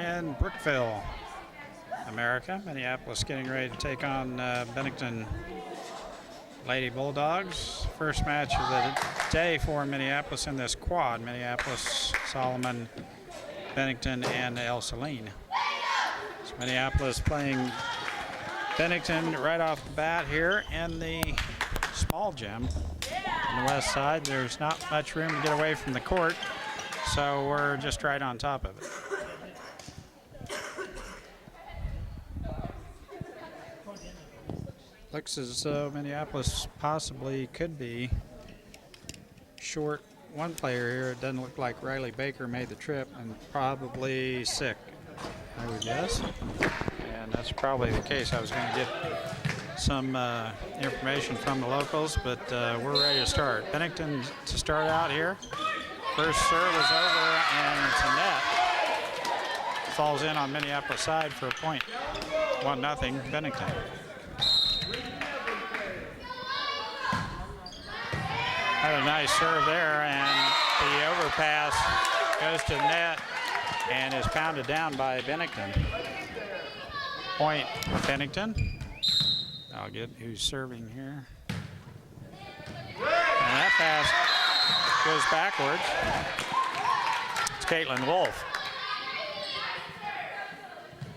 in Brookville, America. Minneapolis getting ready to take on Bennington Lady Bulldogs. First match of the day for Minneapolis in this quad. Minneapolis, Solomon, Bennington, and Ell-Saline. So Minneapolis playing Bennington right off the bat here in the small gym on the west side. There's not much room to get away from the court, so we're just right on top of it. Looks as though Minneapolis possibly could be short one player here. It doesn't look like Riley Baker made the trip and probably sick, I would guess. And that's probably the case. I was going to get some information from the locals, but we're ready to start. Bennington to start out here. First serve is over, and it's a net. Falls in on Minneapolis side for a point. 1-0 Bennington. Had a nice serve there, and the overpass goes to the net and is pounded down by Bennington. Point Bennington. I'll get who's serving here. And that pass goes backwards. It's Caitlin Wolf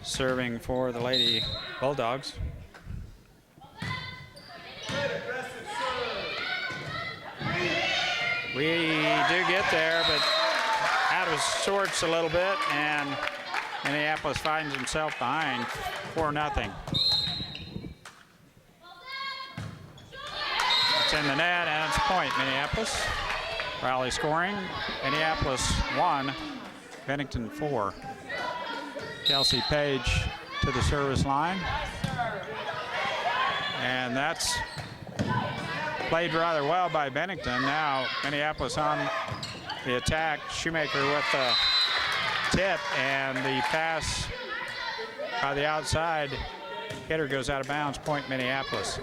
serving for the Lady Bulldogs. We do get there, but out of sorts a little bit, and Minneapolis finds himself behind 4-0. It's in the net, and it's a point, Minneapolis. Rally scoring, Minneapolis 1, Bennington 4. Kelsey Page to the service line. And that's played rather well by Bennington. Now Minneapolis on the attack. Shoemaker with the tip, and the pass by the outside hitter goes out of bounds. Point Minneapolis.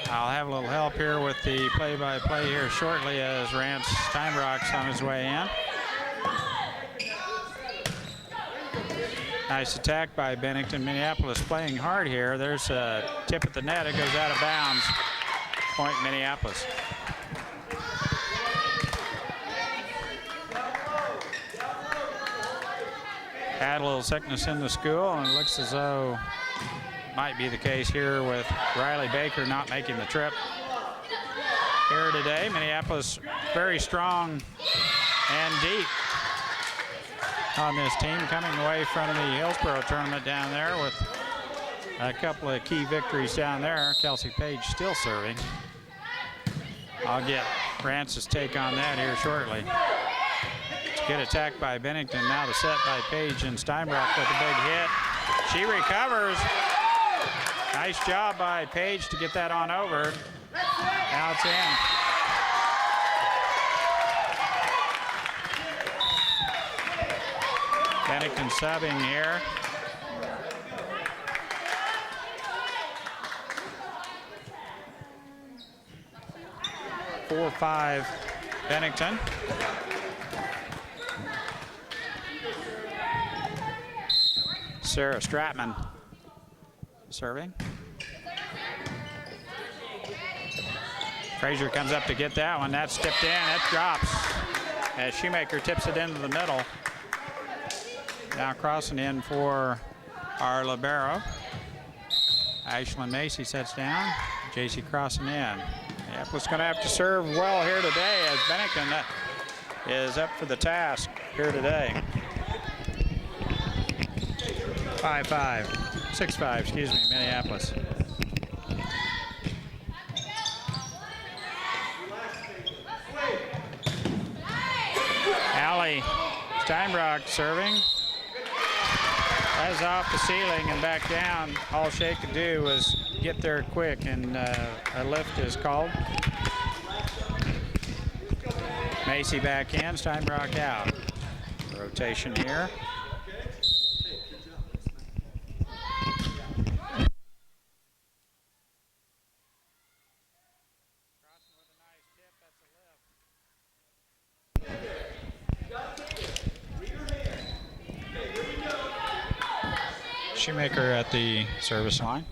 I'll have a little help here with the play-by-play here shortly as Rance Steinbrock's on his way in. Nice attack by Bennington. Minneapolis playing hard here. There's a tip at the net. It goes out of bounds. Point Minneapolis. Had a little sickness in the school, and it looks as though might be the case here with Riley Baker not making the trip here today. Minneapolis very strong and deep on this team, coming away from the Hillsborough tournament down there with a couple of key victories down there. Kelsey Page still serving. I'll get Rance's take on that here shortly. It's a good attack by Bennington. Now the set by Page, and Steinbrock with a big hit. She recovers. Nice job by Page to get that on over. Now it's in. Bennington subbing here. Four, 5, Bennington. Sarah Stratman serving. Frazier comes up to get that one. That's tipped in. It drops as Shoemaker tips it into the middle. Now crossing in for our libero. Ashlyn Macy sets down. JC crossing in. Minneapolis going to have to serve well here today as Bennington is up for the task here today. 5-5. 6-5, excuse me, Minneapolis. Allie Steinbrock serving. That's off the ceiling and back down. All she could do was get there quick, and a lift is called. Macy back in, Steinbrock out. Rotation here. Crossing with a nice Shoemaker at the service line.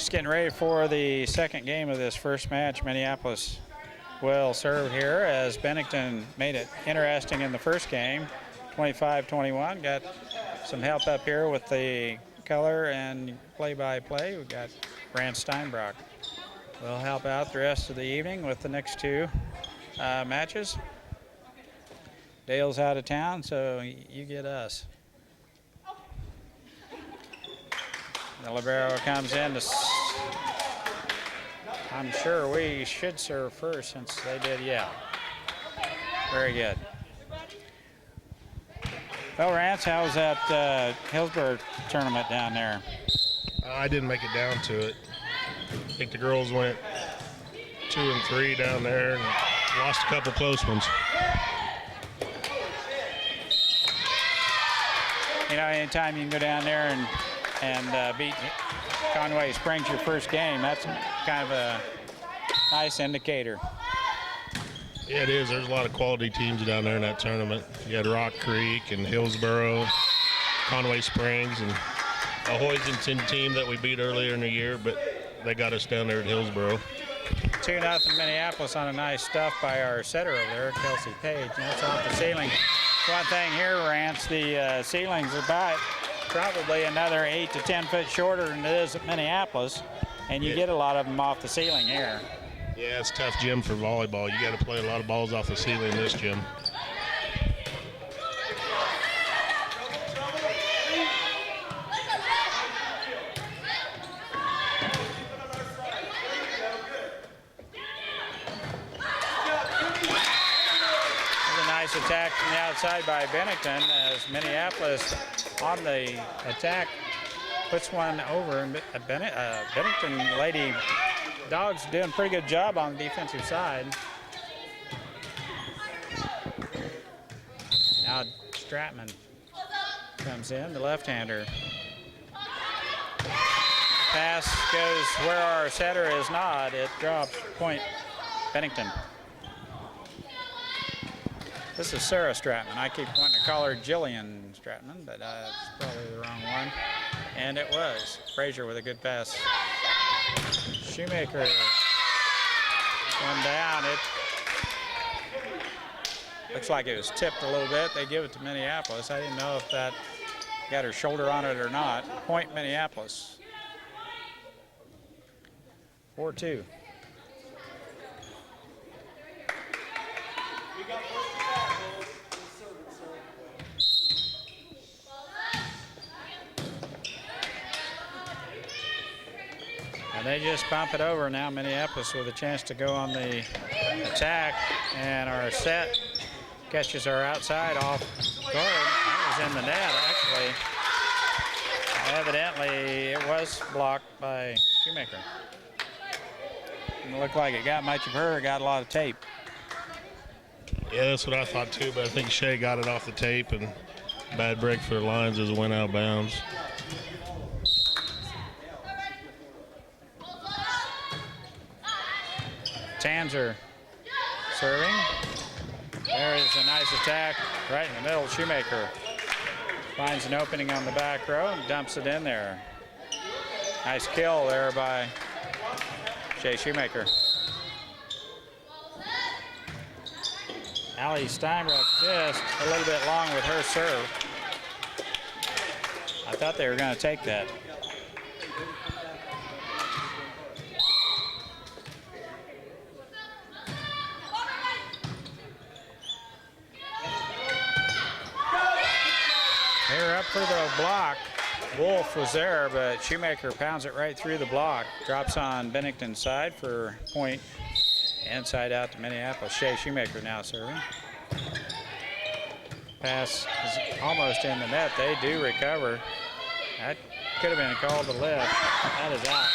Just getting ready for the second game of this first match. Minneapolis will serve here as Bennington made it interesting in the first game, 25-21. Got some help up here with the color and play-by-play. We've got Brant Steinbrock. We'll help out the rest of the evening with the next two matches. Dale's out of town, so you get us. The libero comes in. I'm sure we should serve first since they did, yeah. Very good. Well, Rance, how was that Hillsborough tournament down there? I didn't make it down to it. I think the girls went 2 and 3 down there and lost a couple close ones. You know, anytime you can go down there and beat Conway Springs your first game, that's kind of a nice indicator. Yeah, it is. There's a lot of quality teams down there in that tournament. You had Rock Creek and Hillsborough, Conway Springs, and a Hoisington team that we beat earlier in the year, but they got us down there at Hillsborough. 2-0 Minneapolis on a nice stuff by our setter over there, Kelsey Page. And that's off the ceiling. One thing here, Rance, the ceiling's about probably another 8 to 10 foot shorter than it is at Minneapolis, and you get a lot of them off the ceiling here. Yeah, it's a tough gym for volleyball. You got to play a lot of balls off the ceiling in this gym. Attack from the outside by Bennington as Minneapolis on the attack puts one over. Bennington Lady Dogs doing a pretty good job on the defensive side. Now Stratman comes in, the left-hander. Pass goes where our setter is not. It drops point Bennington. This is Sarah Stratman. I keep wanting to call her Jillian Stratman, but it's probably the wrong one. And it was. Frazier with a good pass. Shoemaker one down. It looks like it was tipped a little bit. They give it to Minneapolis. I didn't know if that got her shoulder on it or not. Point Minneapolis. 4-2. And they just bump it over now, Minneapolis with a chance to go on the attack. And our set catches our outside off guard. That was in the net, actually. Evidently, it was blocked by Shoemaker. Didn't look like it got much of her. It got a lot of tape. Yeah, that's what I thought too, but I think Shea got it off the tape, and bad break for the Lions as it went out of bounds. Tanzer serving. There is a nice attack right in the middle. Shoemaker finds an opening on the back row and dumps it in there. Nice kill there by Shea Shoemaker. Allie Steinbrook just a little bit long with her serve. I thought they were going to take that. They're up for the block. Wolf was there, but Shoemaker pounds it right through the block. Drops on Bennington's side for point. Inside out to Minneapolis. Shea Shoemaker now serving. Pass is almost in the net. They do recover. That could have been called a lift. That is out.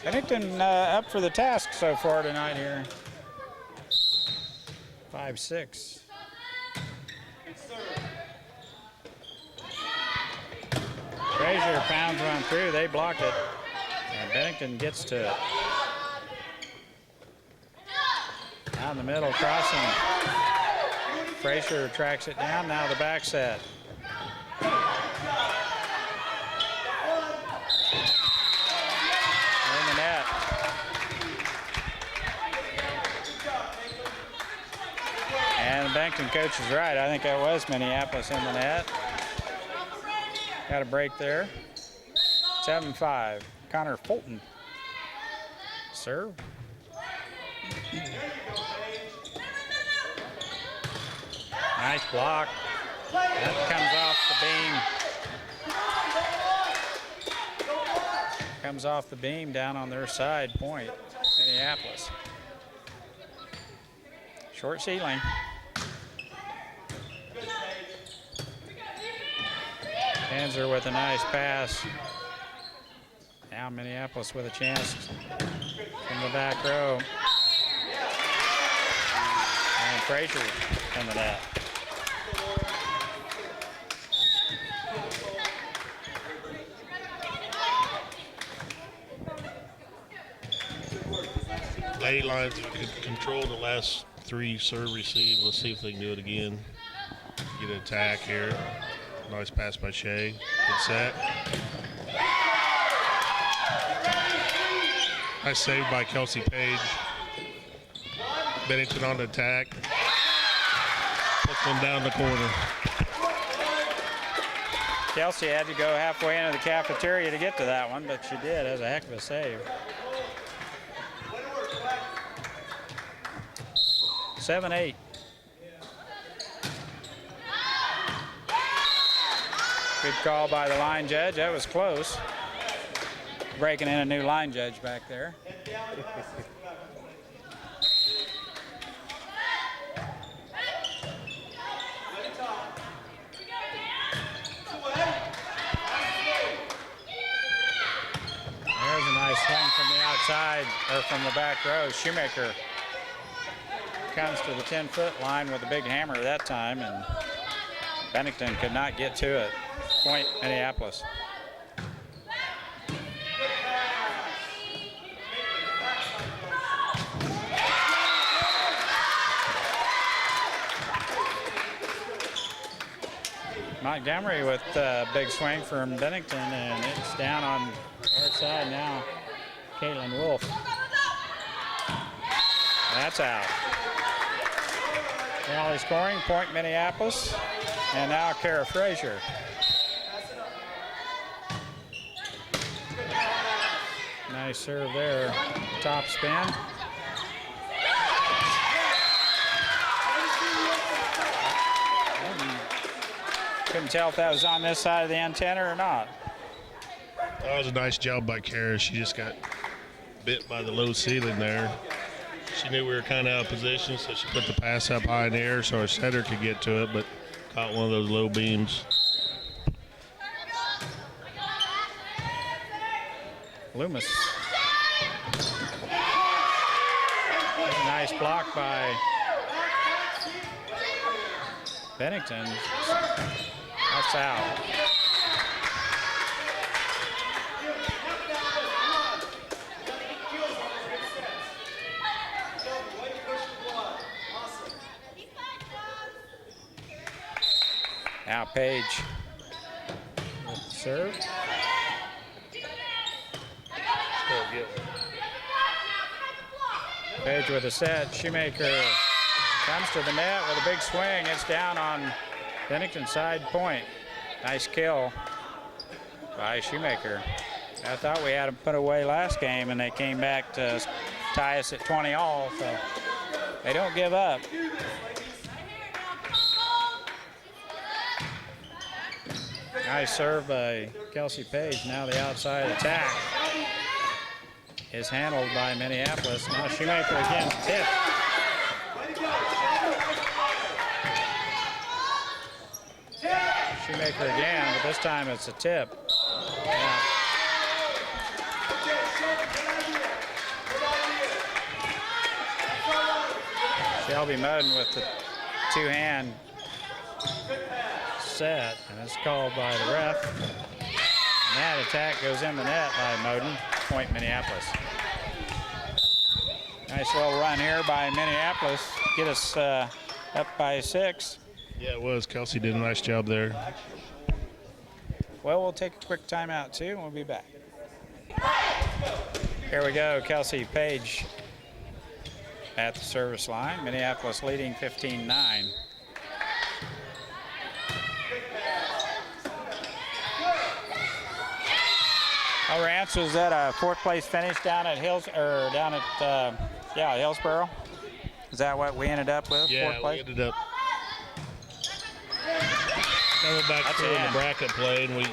Bennington up for the task so far tonight here. 5-6. Frazier pounds one through. They block it. And Bennington gets to it. Down the middle, crossing. Frazier tracks it down. Now the back set. In the net. And the Bennington coach is right. I think that was Minneapolis in the net. Got a break there. 7-5. Connor Fulton. Serve. Nice block. That comes off the beam. Comes off the beam down on their side point, Minneapolis. Short ceiling. Panzer with a nice pass. Now Minneapolis with a chance from the back row. And Frazier in the net. Lady Lions could control the last 3 serve receive. Let's see if they can do it again. Get an attack here. Nice pass by Shea. Good set. Nice save by Kelsey Page. Bennington on the attack. Puts them down the corner. Kelsey had to go halfway into the cafeteria to get to that one, but she did. That was a heck of a save. 7-8. Good call by the line judge. That was close. Breaking in a new line judge back there. There's a nice swing from the outside, or from the back row. Shoemaker comes to the 10-foot line with a big hammer that time, and Bennington could not get to it. Point Minneapolis. Montgomery with a big swing from Bennington, and it's down on our side now. Caitlin Wolf. That's out. Rally scoring, point Minneapolis. And now Kara Frazier. Nice serve there. Top spin. Couldn't tell if that was on this side of the antenna or not. That was a nice job by Kara. She just got bit by the low ceiling there. She knew we were kind of out of position, so she put the pass up high in the air so our setter could get to it, but caught one of those low beams. Loomis. Nice block by Bennington. That's out. Now Page with the serve. Page with a set. Shoemaker comes to the net with a big swing. It's down on Bennington's side point. Nice kill by Shoemaker. I thought we had them put away last game, and they came back to tie us at 20 all, so they don't give up. Nice serve by Kelsey Page. Now the outside attack is handled by Minneapolis. Now Shoemaker again tip. Shoemaker again, but this time it's a tip. Yeah. Shelby Moden with the two-hand set, and it's called by the ref. And that attack goes in the net by Moden. Point Minneapolis. Nice little run here by Minneapolis. Get us up by 6. Yeah, it was. Kelsey did a nice job there. Well, we'll take a quick timeout too, and we'll be back. Here we go, Kelsey Page at the service line. Minneapolis leading 15-9. Our answer was at a 4th place finish down at Hillsboro. Is that what we ended up with? Yeah, 4th place? we ended up coming back through in the bracket play, and we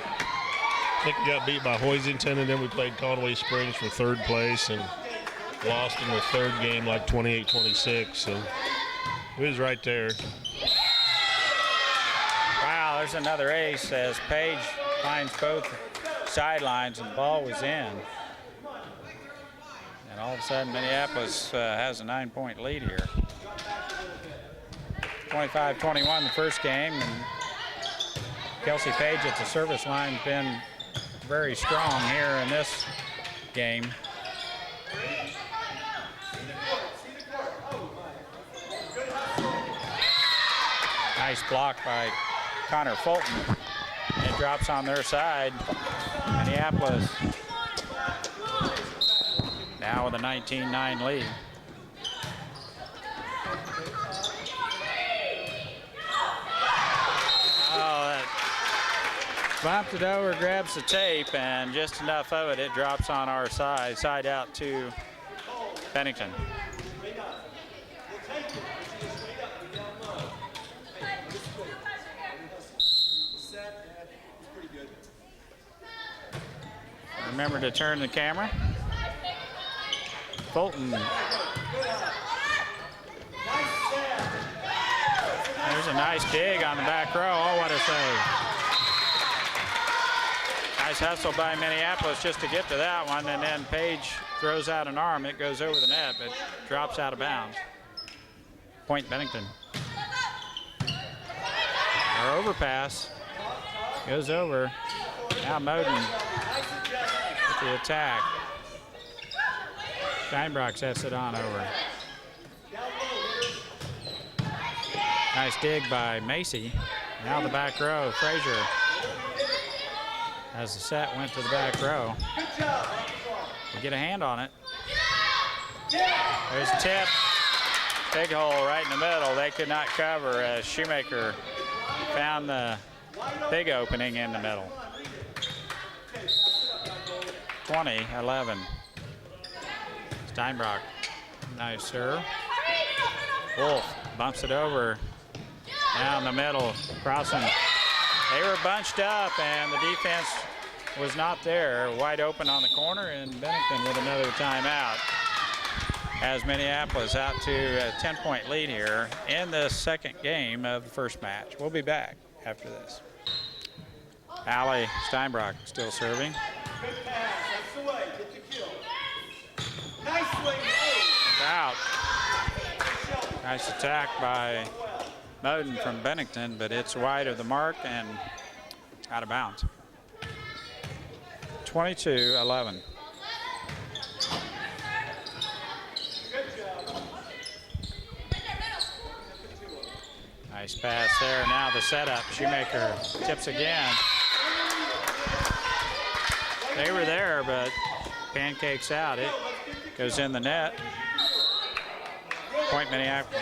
think we got beat by Hoisington, and then we played Conway Springs for 3rd place and lost in the 3rd game like 28-26. So it was right there. Wow, there's another ace as Page finds both sidelines and the ball was in. And all of a sudden Minneapolis has a 9-point lead here. 25-21 the first game, and Kelsey Page at the service line has been very strong here in this game. Nice block by Connor Fulton. It drops on their side. Minneapolis now with a 19-9 lead. Oh, that bumped it over, grabs the tape, and just enough of it, it drops on our side out to Bennington. Remember to turn the camera. Fulton. There's a nice dig on the back row. Oh, what a save. Nice hustle by Minneapolis just to get to that one, and then Page throws out an arm. It goes over the net, but drops out of bounds. Point Bennington. Our overpass goes over. Now Moden with the attack. Steinbrock sets it on over. Nice dig by Macy. Now the back row, Frazier. As the set went to the back row. We get a hand on it. There's a tip. Big hole right in the middle. They could not cover as Shoemaker found the big opening in the middle. 20-11. Steinbrock, nice serve. Wolf bumps it over. Down the middle, crossing. They were bunched up and the defense was not there. Wide open on the corner, and Bennington with another timeout. As Minneapolis out to a 10-point lead here in the second game of the first match. We'll be back after this. Allie Steinbrock still serving. Good pass, that's the way, get the kill. Nice way, Out. Nice attack by Moden from Bennington, but it's wide of the mark and out of bounds. 22-11. Nice pass there. Now the setup. Shoemaker tips again. They were there, but pancakes out. It goes in the net. Point Minneapolis.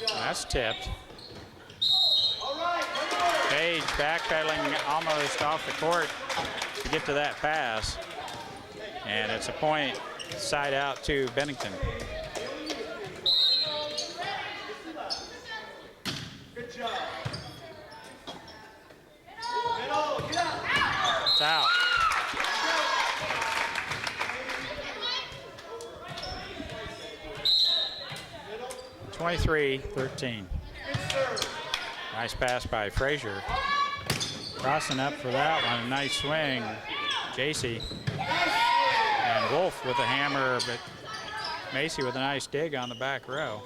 That's tipped. Page backpedaling almost off the court to get to that pass. And it's a point side out to Bennington. Good job. It's out. Middle. 23-13. Nice pass by Frazier. Crossing up for that one. A nice swing. JC. And Wolf with a hammer, but Macy with a nice dig on the back row.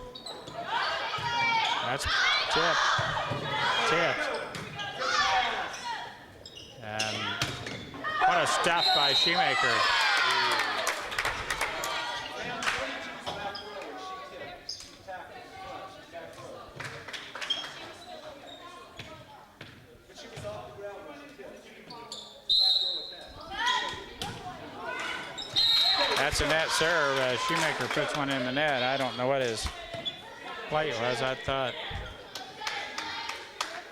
That's tipped. And what What a stuff by Shoemaker. That's a net serve. Shoemaker puts one in the net. I don't know what his play was. I thought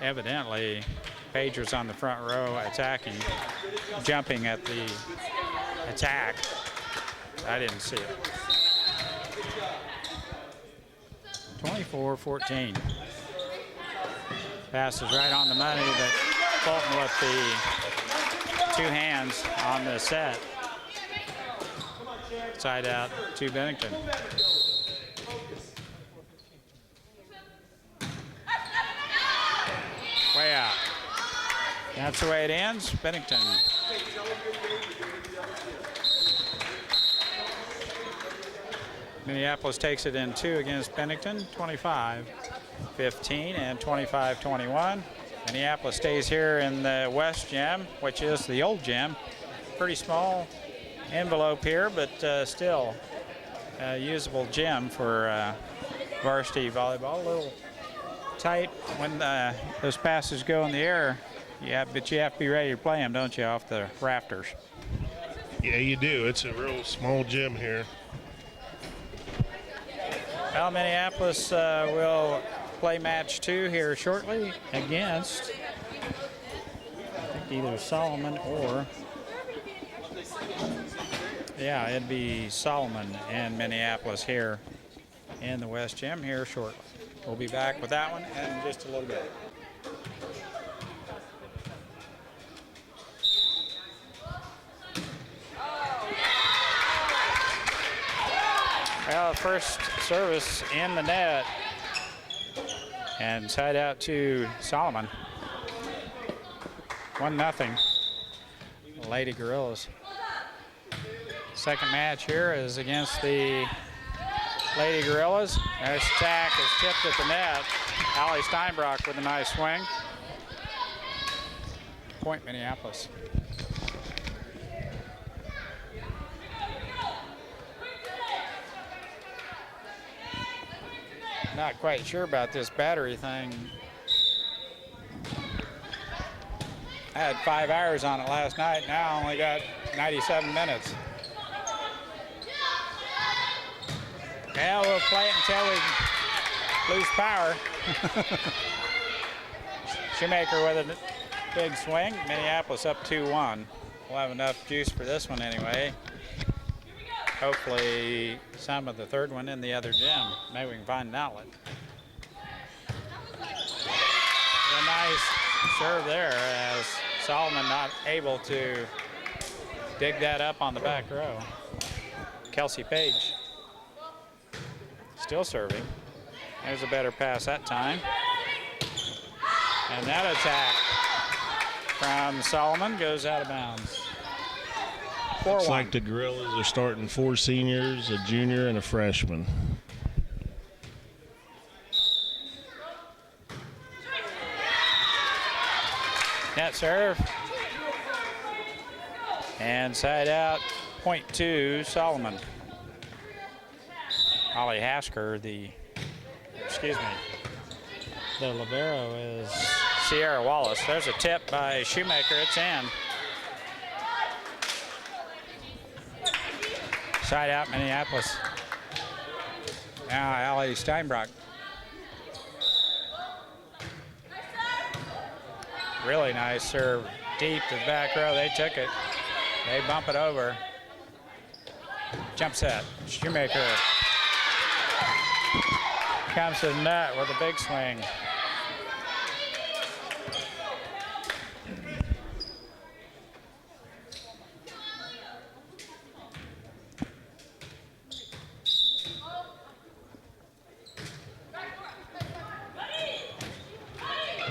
evidently Page was on the front row attacking, jumping at the attack. I didn't see it. 24-14. Passes right on the money, but Fulton with the 2 hands on the set. Side out to Bennington. Way out. That's the way it ends. Bennington. Minneapolis takes it in 2 against Bennington, 25-15 and 25-21. Minneapolis stays here in the West Gym, which is the old gym. Pretty small envelope here, but still a usable gym for varsity volleyball. A little tight when those passes go in the air. Yeah, but you have to be ready to play them, don't you, off the rafters? Yeah, you do. It's a real small gym here. Well, Minneapolis will play match 2 here shortly against, I think, either Solomon or, yeah, it'd be Solomon and Minneapolis here in the West Gym here shortly. We'll be back with that one in just a little bit. Well, first service in the net and side out to Solomon. 1-0. Lady Gorillas. Second match here is against the Lady Gorillas. Their attack is tipped at the net. Allie Steinbrock with a nice swing. Point Minneapolis. Not quite sure about this battery thing. I had 5 hours on it last night. Now I only got 97 minutes. Yeah, we'll play it until we lose power. Shoemaker with a big swing. Minneapolis up 2-1. We'll have enough juice for this one anyway. Hopefully some of the third one in the other gym. Maybe we can find an outlet. A nice serve there as Solomon not able to dig that up on the back row. Kelsey Page still serving. There's a better pass that time. And that attack from Solomon goes out of bounds. Looks like the Gorillas are starting 4 seniors, a junior, and a freshman. Net serve. And side out, point 2, Solomon. Holly Hasker, the libero is Sierra Wallace. There's a tip by Shoemaker, it's in. Side out, Minneapolis. Now Allie Steinbrock. Really nice serve deep to the back row. They took it. They bump it over. Jump set. Shoemaker comes to the net with a big swing.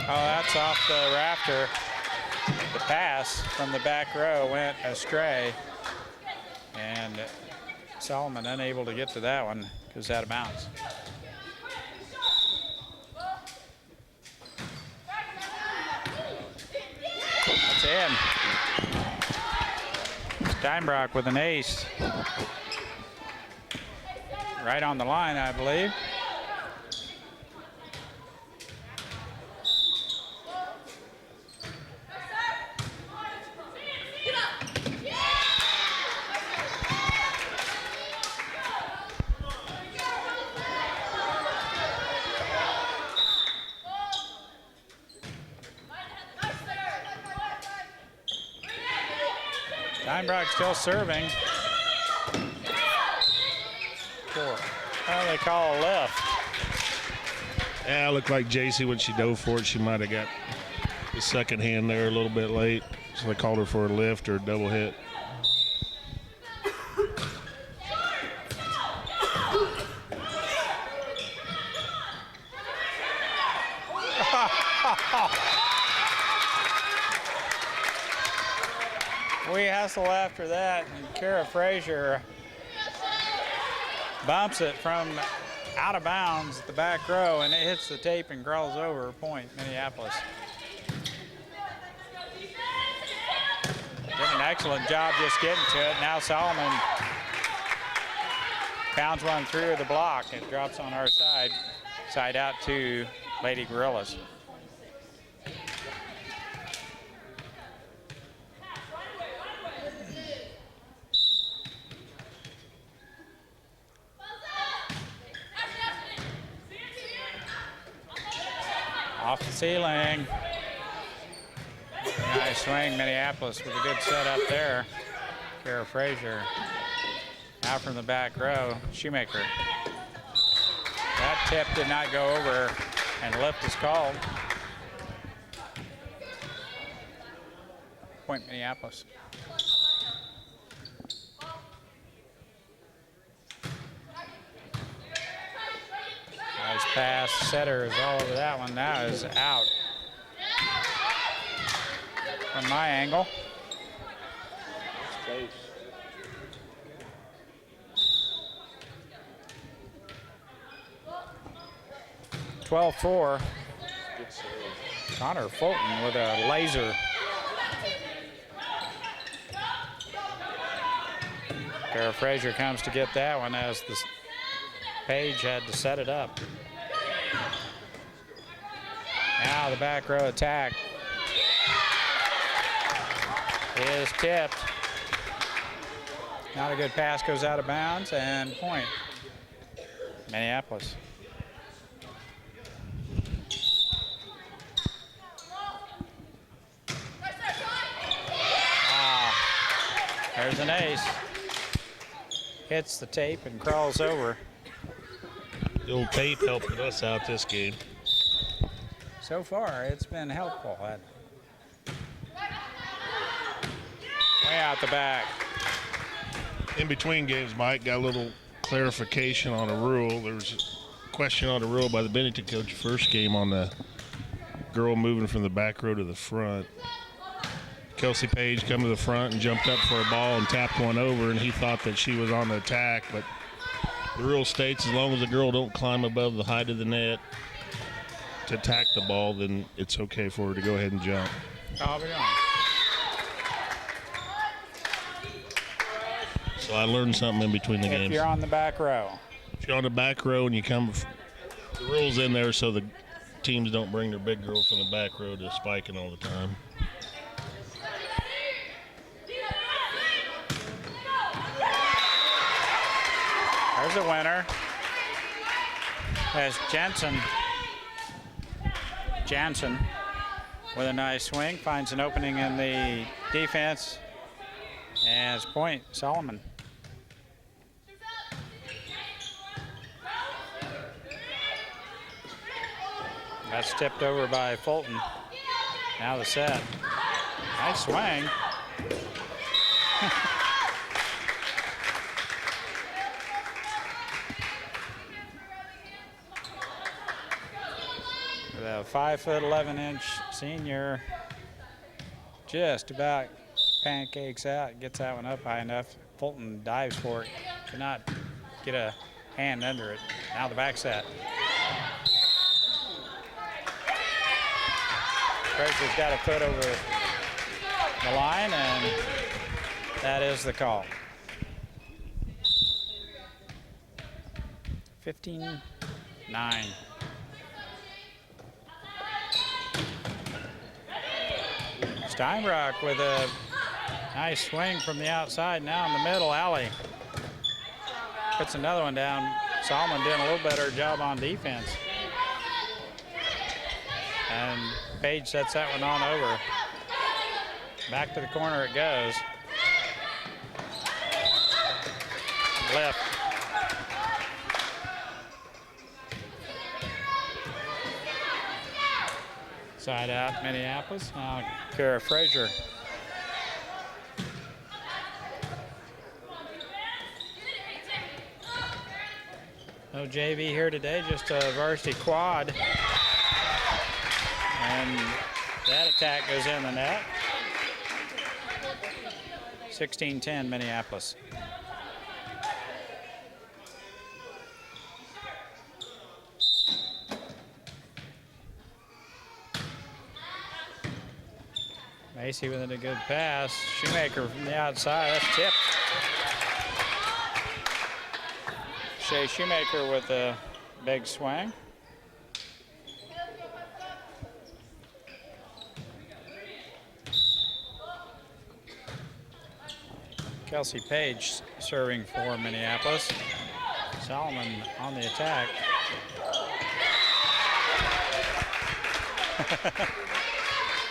Oh, that's off the rafter. The pass from the back row went astray. And Solomon unable to get to that one because out of bounds. That's in. Steinbrock with an ace. Right on the line, I believe. Steinbrock still serving. Oh, they call a lift. Yeah, it looked like JC when she dove for it, she might have got the second hand there a little bit late. So they called her for a lift or a double hit. We hustle after that, and Kara Frazier bumps it from out of bounds at the back row, and it hits the tape and crawls over. Point, Minneapolis. Did an excellent job just getting to it. Now Solomon pounds one through the block. It drops on our side. Side out to Lady Gorillas. Off the ceiling. Nice swing, Minneapolis with a good setup there. Kara Frazier. Now from the back row, Shoemaker. That tip did not go over, and lift is called. Point, Minneapolis. Nice pass. Setter is all over that one. Now is out. From my angle. 12-4. Connor Fulton with a laser. Kara Frazier comes to get that one as the Page had to set it up. Now the back row attack is tipped. Not a good pass, goes out of bounds, and point. Minneapolis. There's an ace. Hits the tape and crawls over. The old tape helping us out this game. So far, it's been helpful. Way out the back. In between games, Mike got a little clarification on a rule. There was a question on a rule by the Bennington coach first game on the girl moving from the back row to the front. Kelsey Page come to the front and jumped up for a ball and tapped one over, and he thought that she was on the attack, but the rule states as long as the girl don't climb above the height of the net to attack the ball, then it's okay for her to go ahead and jump. I'll be on. So I learned something in between the games. If you're on the back row. If you're on the back row and you come, the rule's in there so the teams don't bring their big girl from the back row to spiking all the time. There's a winner. As Jansen with a nice swing, finds an opening in the defense. As point, Solomon. That's tipped over by Fulton. Now the set. Nice swing. The 5'11" senior just about pancakes out, gets that one up high enough. Fulton dives for it, cannot get a hand under it. Now the back set. Frazier's got a foot over the line, and That is the call. 15-9. Steinbrock with a nice swing from the outside. Now in the middle alley. Puts another one down. Solomon doing a little better job on defense. And Page sets that one on over. Back to the corner it goes. Left. Side out Minneapolis. Now Kara Frazier. No JV here today, just a varsity quad. And that attack goes in the net. 16-10 Minneapolis. Macy with a good pass. Shoemaker from the outside, that's tipped. Shea Shoemaker with a big swing. Kelsey Page serving for Minneapolis. Solomon on the attack.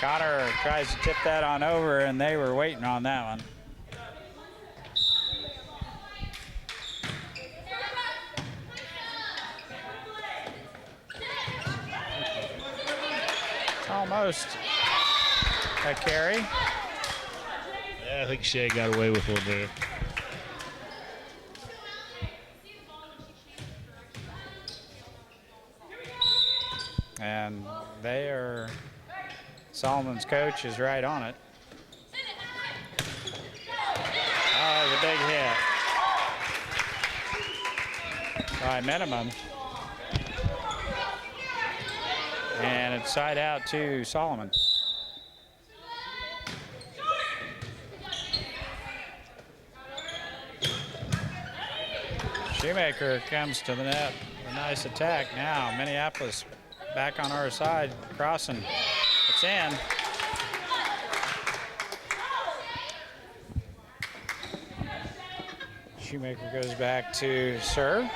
Connor tries to tip that on over, and they were waiting on that one. It's almost a carry. Yeah, I think Shea got away with one there. And they are, Solomon's coach is right on it. Oh, there's a big hit by Minimum. And it's side out to Solomon. Shoemaker comes to the net. A nice attack now. Minneapolis back on our side, crossing. It's in. Shoemaker goes back to serve.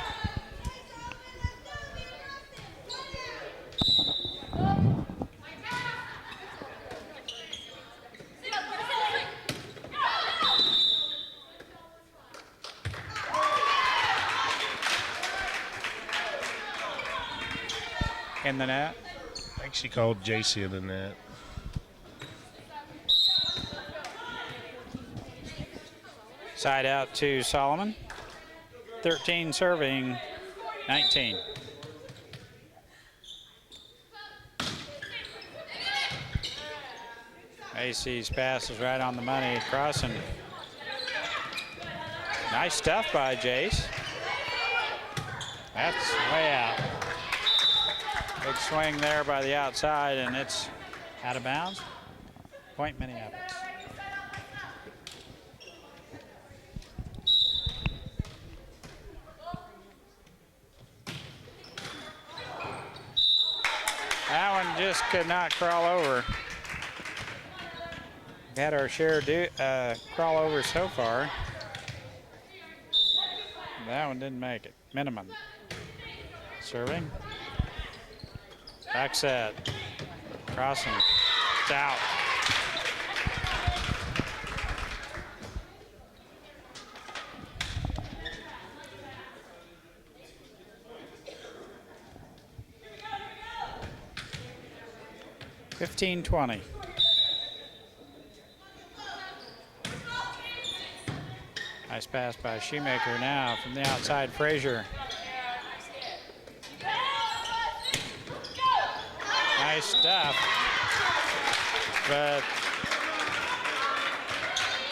In the net. I think she called JC in the net. Side out to Solomon. 13 serving, 19. AC's pass is right on the money, crossing. Nice stuff by Jace. That's way out. Big swing there by the outside, and it's out of bounds. Point Minneapolis. That one just could not crawl over. We've had our share crawl over so far. That one didn't make it. Minimum. Serving. Back set. Crossing. It's out. $15-20. Nice pass by Shoemaker now from the outside, Frazier. Nice stuff, but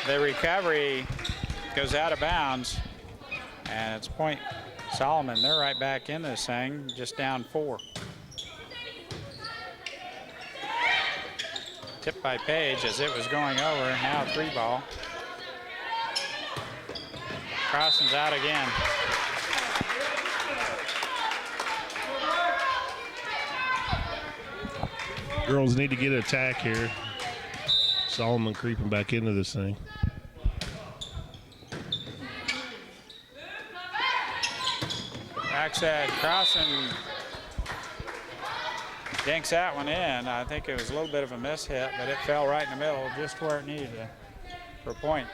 the recovery goes out of bounds, and it's point Solomon. They're right back in this thing, just down 4. Tipped by Page as it was going over, now 3 ball. Crossing's out again. Girls need to get an attack here. Solomon creeping back into this thing. Backside crossing. Dinks that one in. I think it was a little bit of a miss hit, but it fell right in the middle, just where it needed to, for a point.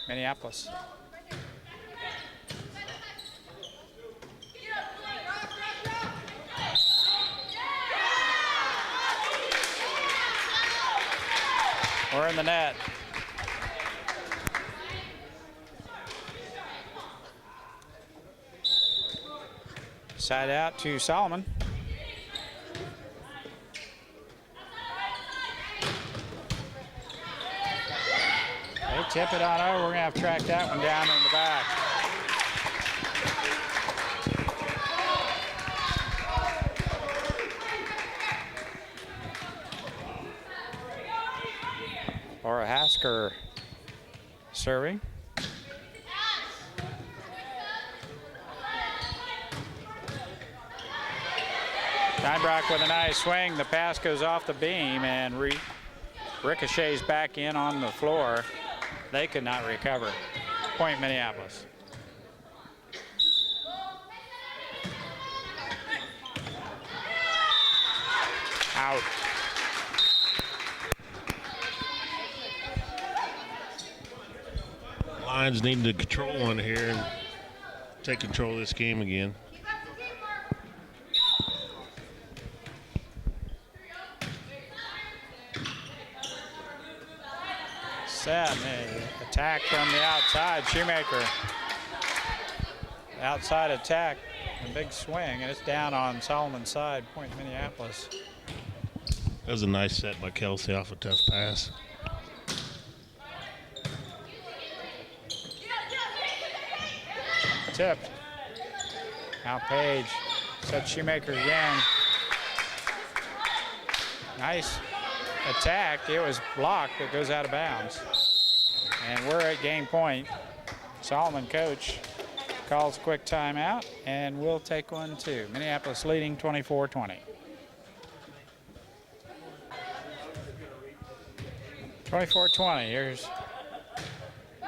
Minneapolis. We're in the net. Side out to Solomon. They tip it on over. We're going to have to track that one down in the back. Or Hasker serving. Steinbrock with a nice swing. The pass goes off the beam and ricochets back in on the floor. They could not recover. Point Minneapolis. Out. Lions need to control one here and take control of this game again. Set. Attack from the outside. Shoemaker. Outside attack. A big swing, and it's down on Solomon's side. Point Minneapolis. That was a nice set by Kelsey off a tough pass. Tipped. Now Page. Set Shoemaker again. Nice attack. It was blocked. It goes out of bounds. And we're at game point. Solomon coach calls a quick timeout, and we'll take one too. Minneapolis leading 24-20. 24-20. Here's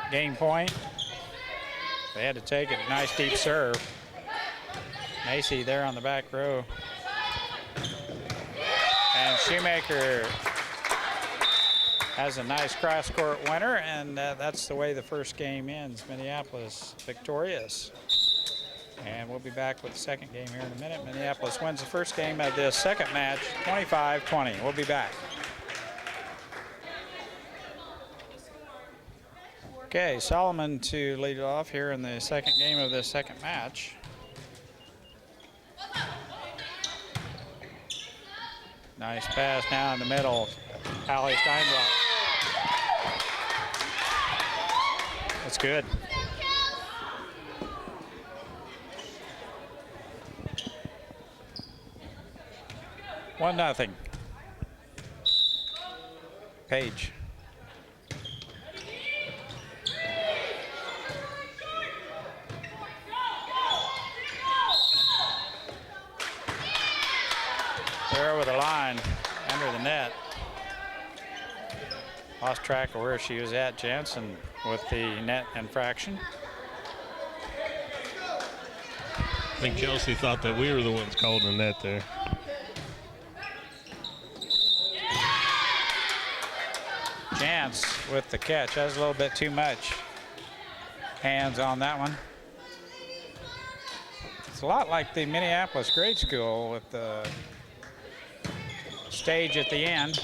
game point. They had to take it. Nice deep serve. Macy there on the back row. And Shoemaker has a nice cross-court winner, and that's the way the first game ends. Minneapolis victorious. And we'll be back with the second game here in a minute. Minneapolis wins the first game of this second match, 25-20. We'll be back. Okay, Solomon to lead it off here in the second game of this second match. Nice pass now in the middle. Allie Steinbrock. That's good. One nothing. Page. There with a line under the net. Lost track of where she was at, Jansen, with the net infraction. I think Kelsey thought that we were the ones calling the net there. Jans with the catch. That was a little bit too much hands on that one. It's a lot like the Minneapolis grade school with the stage at the end.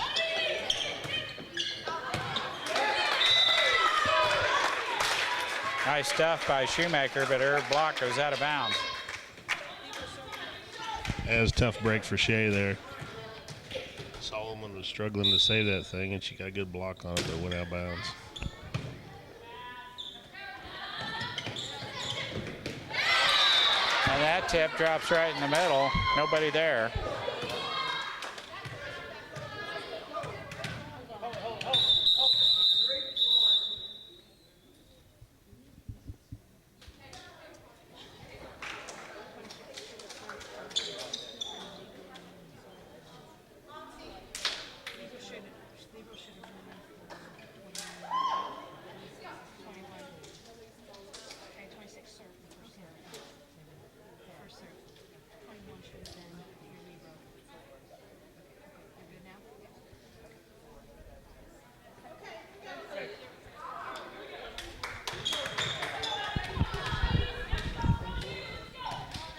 Nice stuff by Shoemaker, but her block goes out of bounds. That was a tough break for Shea there. Solomon was struggling to save that thing, and she got a good block on it, but it went out of bounds. And that tip drops right in the middle. Nobody there.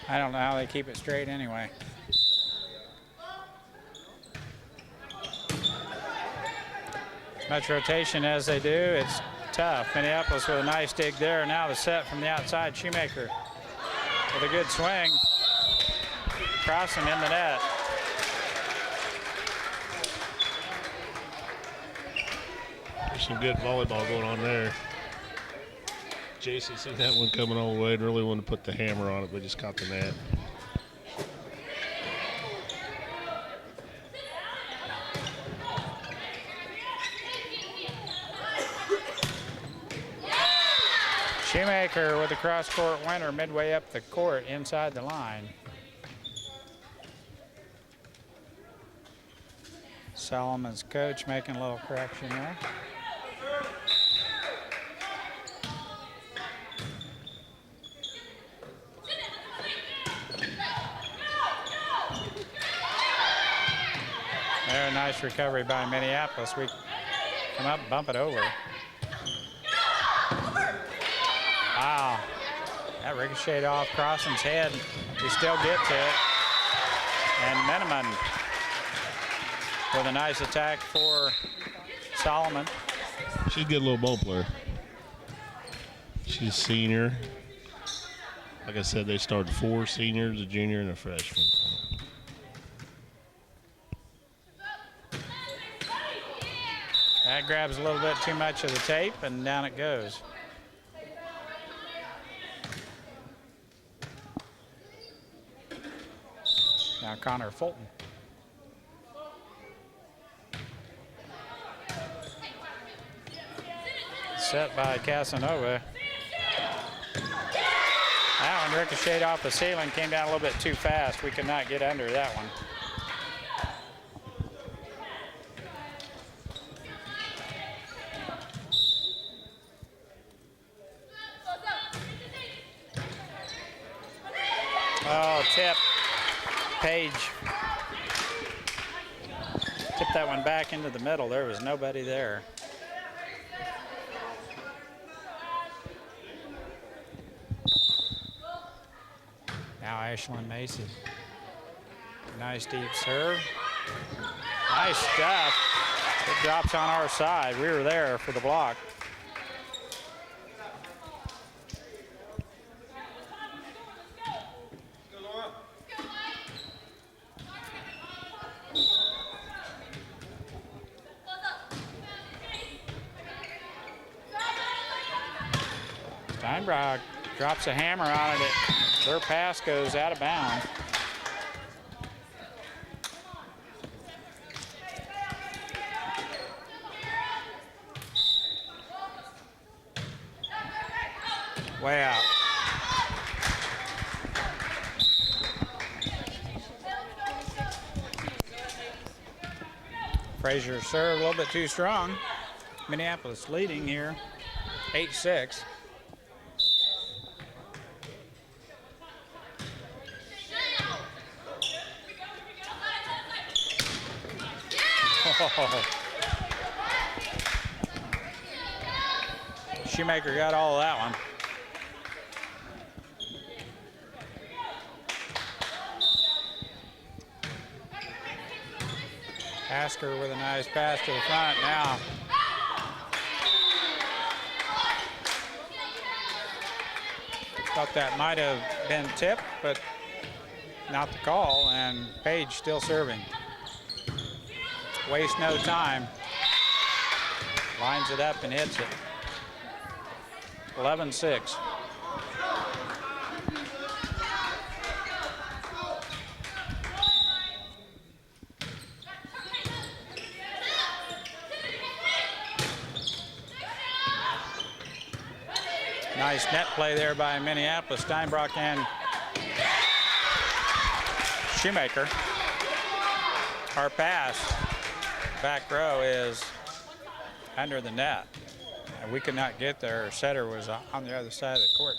I don't know how they keep it straight anyway. Much rotation as they do, it's tough. Minneapolis with a nice dig there. Now the set from the outside. Shoemaker with a good swing. Crossing in the net. There's some good volleyball going on there. Jason seen that one coming all the way and really wanted to put the hammer on it, but just caught the net. Shoemaker with a cross-court winner midway up the court inside the line. Solomon's coach making a little correction there. There, nice recovery by Minneapolis. We come up, bump it over. Wow, that ricocheted off Crossan's head. He still gets it. And Meneman with a nice attack for Solomon. She's a good little ball player. She's a senior. Like I said, they started 4 seniors, a junior, and a freshman. That grabs a little bit too much of the tape, and down it goes. Now Connor Fulton. Set by Casanova. That one ricocheted off the ceiling, came down a little bit too fast. We could not get under that one. Oh, tip. Page tipped that one back into the middle. There was nobody there. Now Ashlyn Macy. Nice deep serve. Nice stuff. It drops on our side. We were there for the block. Steinbrock drops a hammer on it. Their pass goes out of bounds. Way out. Frazier serve a little bit too strong. Minneapolis leading here, 8-6. Shoemaker got all of that one. Asker with a nice pass to the front now. Thought that might have been tipped, but not the call, and Page still serving. Waste no time. Lines it up and hits it. 11-6. Nice net play there by Minneapolis. Steinbrock and Shoemaker. Our pass, back row, is under the net. And we could not get there. Our setter was on the other side of the court.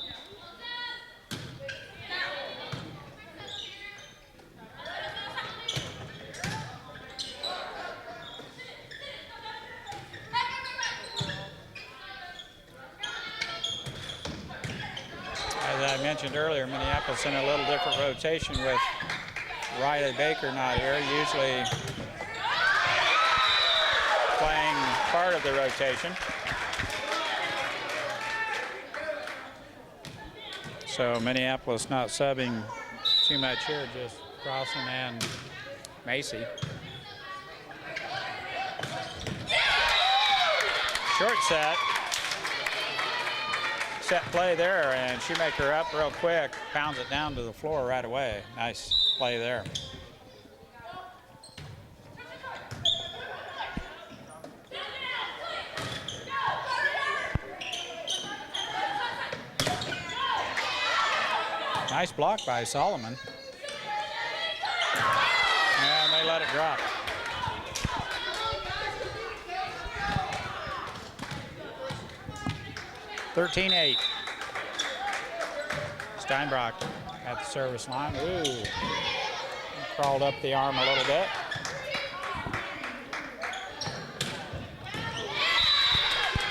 As I mentioned earlier, Minneapolis in a little different rotation with Riley Baker not here, usually playing part of the rotation. So Minneapolis not subbing too much here, just Crossan and Macy. Short set. Set play there, and Shoemaker up real quick, pounds it down to the floor right away. Nice play there. Nice block by Solomon. And they let it drop. (13-8). Steinbrock at the service line. Ooh. Crawled up the arm a little bit.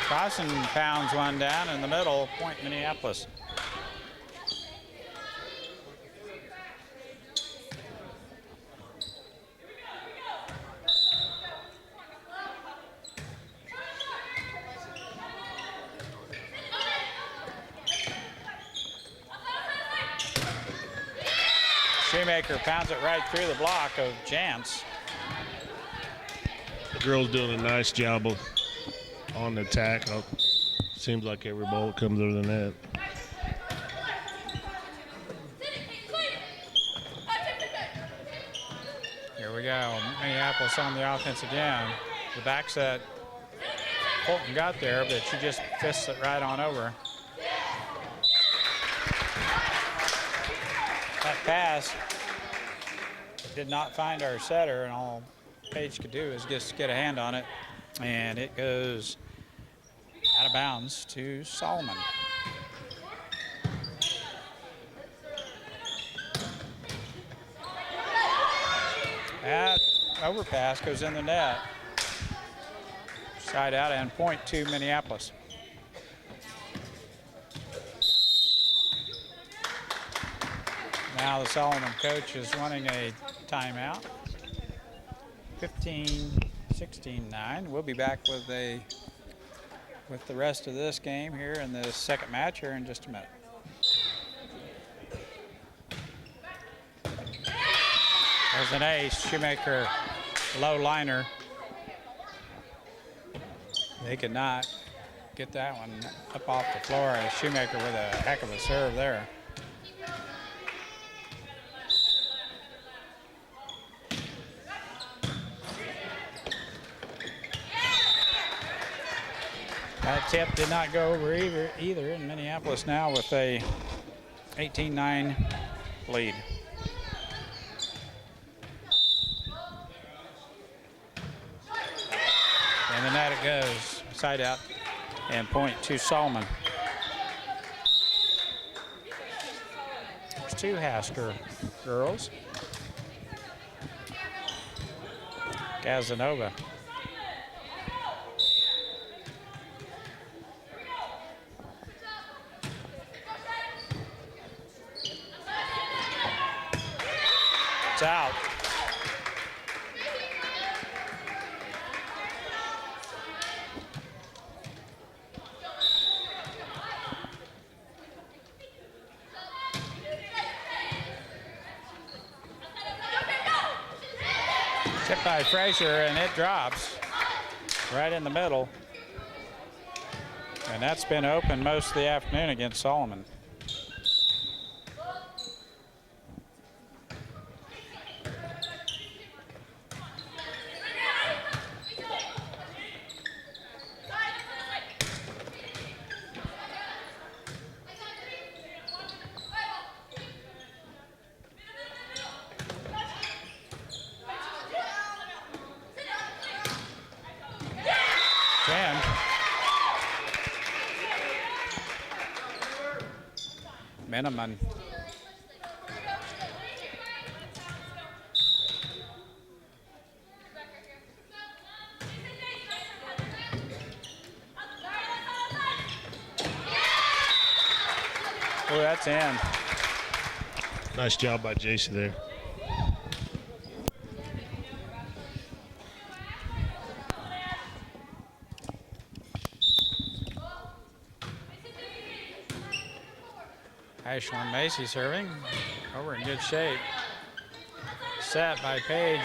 Crossan pounds one down in the middle, point Minneapolis. Shoemaker pounds it right through the block of Jantz. The girls doing a nice job on the attack. Seems like every ball comes over the net. Here we go. Minneapolis on the offense again. The back set, Fulton got there, but she just fists it right on over. That pass did not find our setter, and all Paige could do is just get a hand on it, and it goes out of bounds to Solomon. That overpass goes in the net. Side out and point to Minneapolis. Now the Solomon coach is wanting a timeout. 15-16-9. We'll be back with the rest of this game here in the second match here in just a minute. There's an ace. Shoemaker low liner. They could not get that one up off the floor. Shoemaker with a heck of a serve there. That tip did not go over either in Minneapolis now with a 18-9 lead. And the net it goes, side out and point to Solomon. There's two Hasker girls. Casanova. It's out. Tipped by Frazier, and it drops right in the middle. And that's been open most of the afternoon against Solomon. Minimum. Oh, that's in. Nice job by JC there. Ashlyn Macy serving. Over in good shape. Set by Page,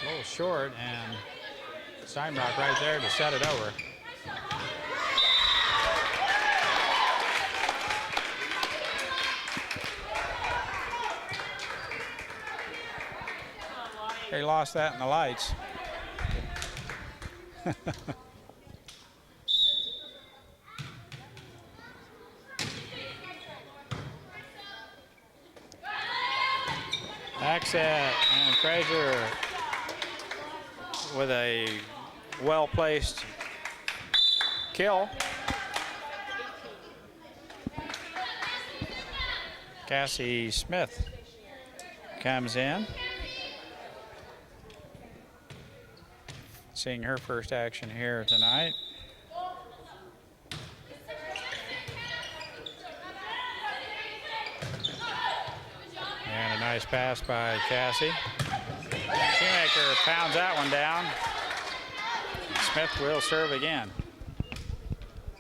a little short, and Steinbrock right there to set it over. They lost that in the lights. Back set, and Frazier with a well-placed kill. Cassie Smith comes in. Seeing her first action here tonight. And a nice pass by Cassie. Shoemaker pounds that one down. Smith will serve again.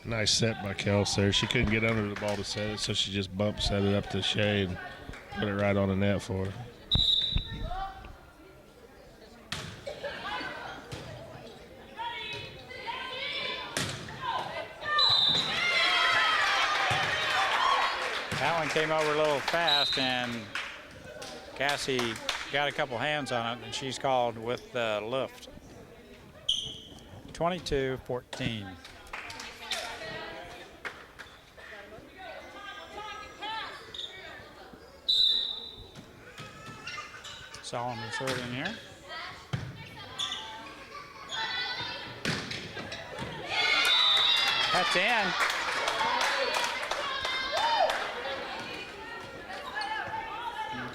Nice set by Kels there. She couldn't get under the ball to set it, so she just set it up to Shea and put it right on the net for her. That one came over a little fast, and Cassie got a couple hands on it, and she's called with the lift. 22-14. Solomon serving here. That's in.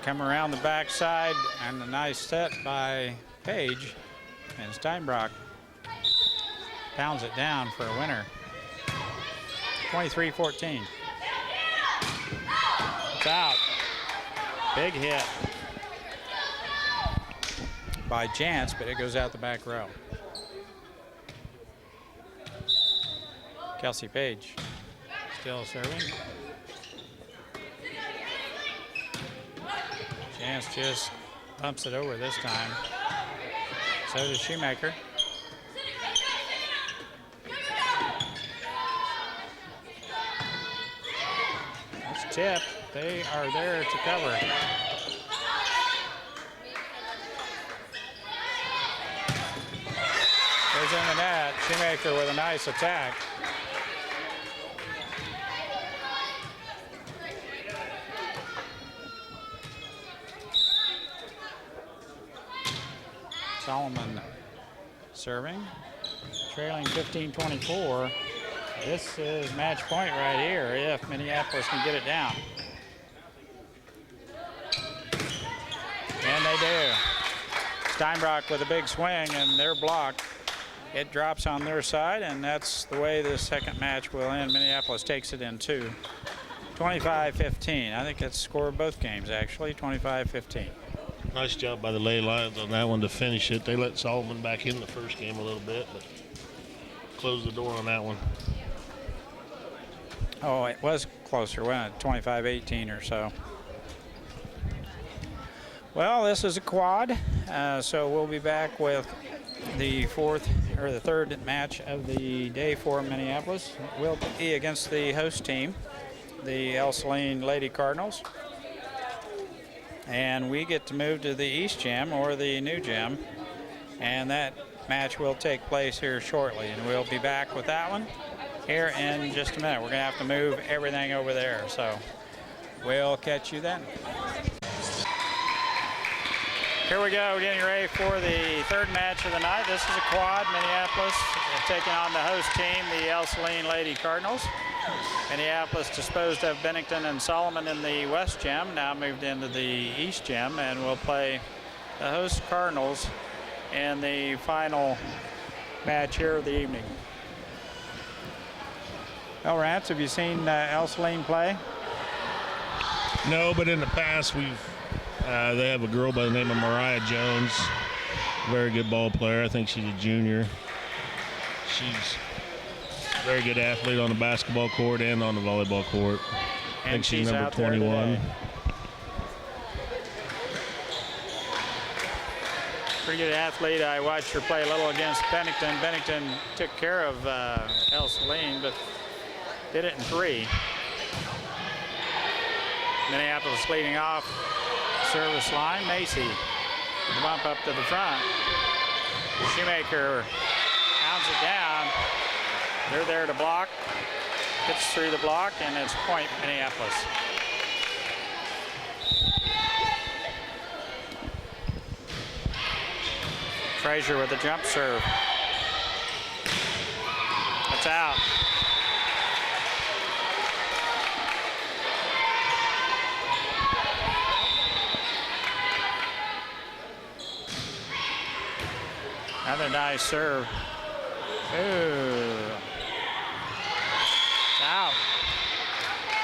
Come around the backside, and a nice set by Page, and Steinbrock pounds it down for a winner. 23-14. It's out. Big hit by Jantz, but it goes out the back row. Kelsey Page still serving. Jantz just bumps it over this time. So does Shoemaker. That's tipped. They are there to cover. Goes in the net. Shoemaker with a nice attack. Solomon serving, trailing 15-24. This is match point right here if Minneapolis can get it down. And they do. Steinbrock with a big swing, and they're blocked. It drops on their side, and that's the way the second match will end. Minneapolis takes it in two. 25-15. I think that's the score of both games, actually, 25-15. Nice job by the Lady Lions on that one to finish it. They let Solomon back in the first game a little bit, but closed the door on that one. Oh, it was closer, wasn't it? 25-18 or so. Well, this is a quad, so we'll be back with the third match of the day for Minneapolis. It will be against the host team, the Ell-Saline Lady Cardinals. And we get to move to the East Gym or the new gym, and that match will take place here shortly, and we'll be back with that one here in just a minute. We're going to have to move everything over there, so we'll catch you then. Here we go, getting ready for the third match of the night. This is a quad. Minneapolis taking on the host team, the Ell-Saline Lady Cardinals. Minneapolis disposed of Bennington and Solomon in the West Gym, now moved into the East Gym, and will play the host Cardinals in the final match here of the evening. Well, Rance, have you seen Ell-Saline play? No, but in the past they have a girl by the name of Mariah Jones, very good ball player. I think she's a junior. She's a very good athlete on the basketball court and on the volleyball court. I think she's number 21. Pretty good athlete. I watched her play a little against Bennington. Bennington took care of Ell-Saline, but did it in 3. Minneapolis leading off service line. Macy, the bump up to the front. Shoemaker pounds it down. They're there to block. Hits through the block, and it's point Minneapolis. Frazier with a jump serve. That's out. Another nice serve. Ooh. Out.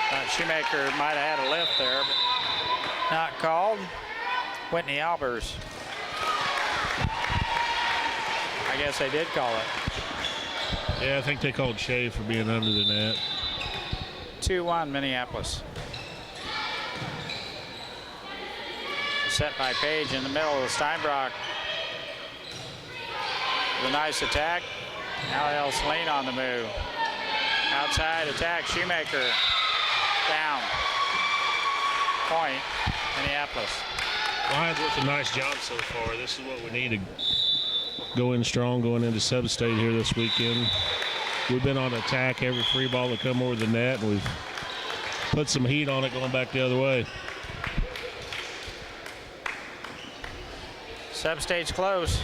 Thought Shoemaker might have had a lift there, but not called. Whitney Albers. I guess they did call it. Yeah, I think they called Shea for being under the net. 2-1 Minneapolis. Set by Page in the middle of Steinbrock. The nice attack. Now Ell-Saline on the move. Outside attack, Shoemaker. Down. Point, Minneapolis. Lions with a nice job so far. This is what we need to go in strong going into sub-state here this weekend. We've been on attack every free ball to come over the net, and we've put some heat on it going back the other way. Sub-state's close.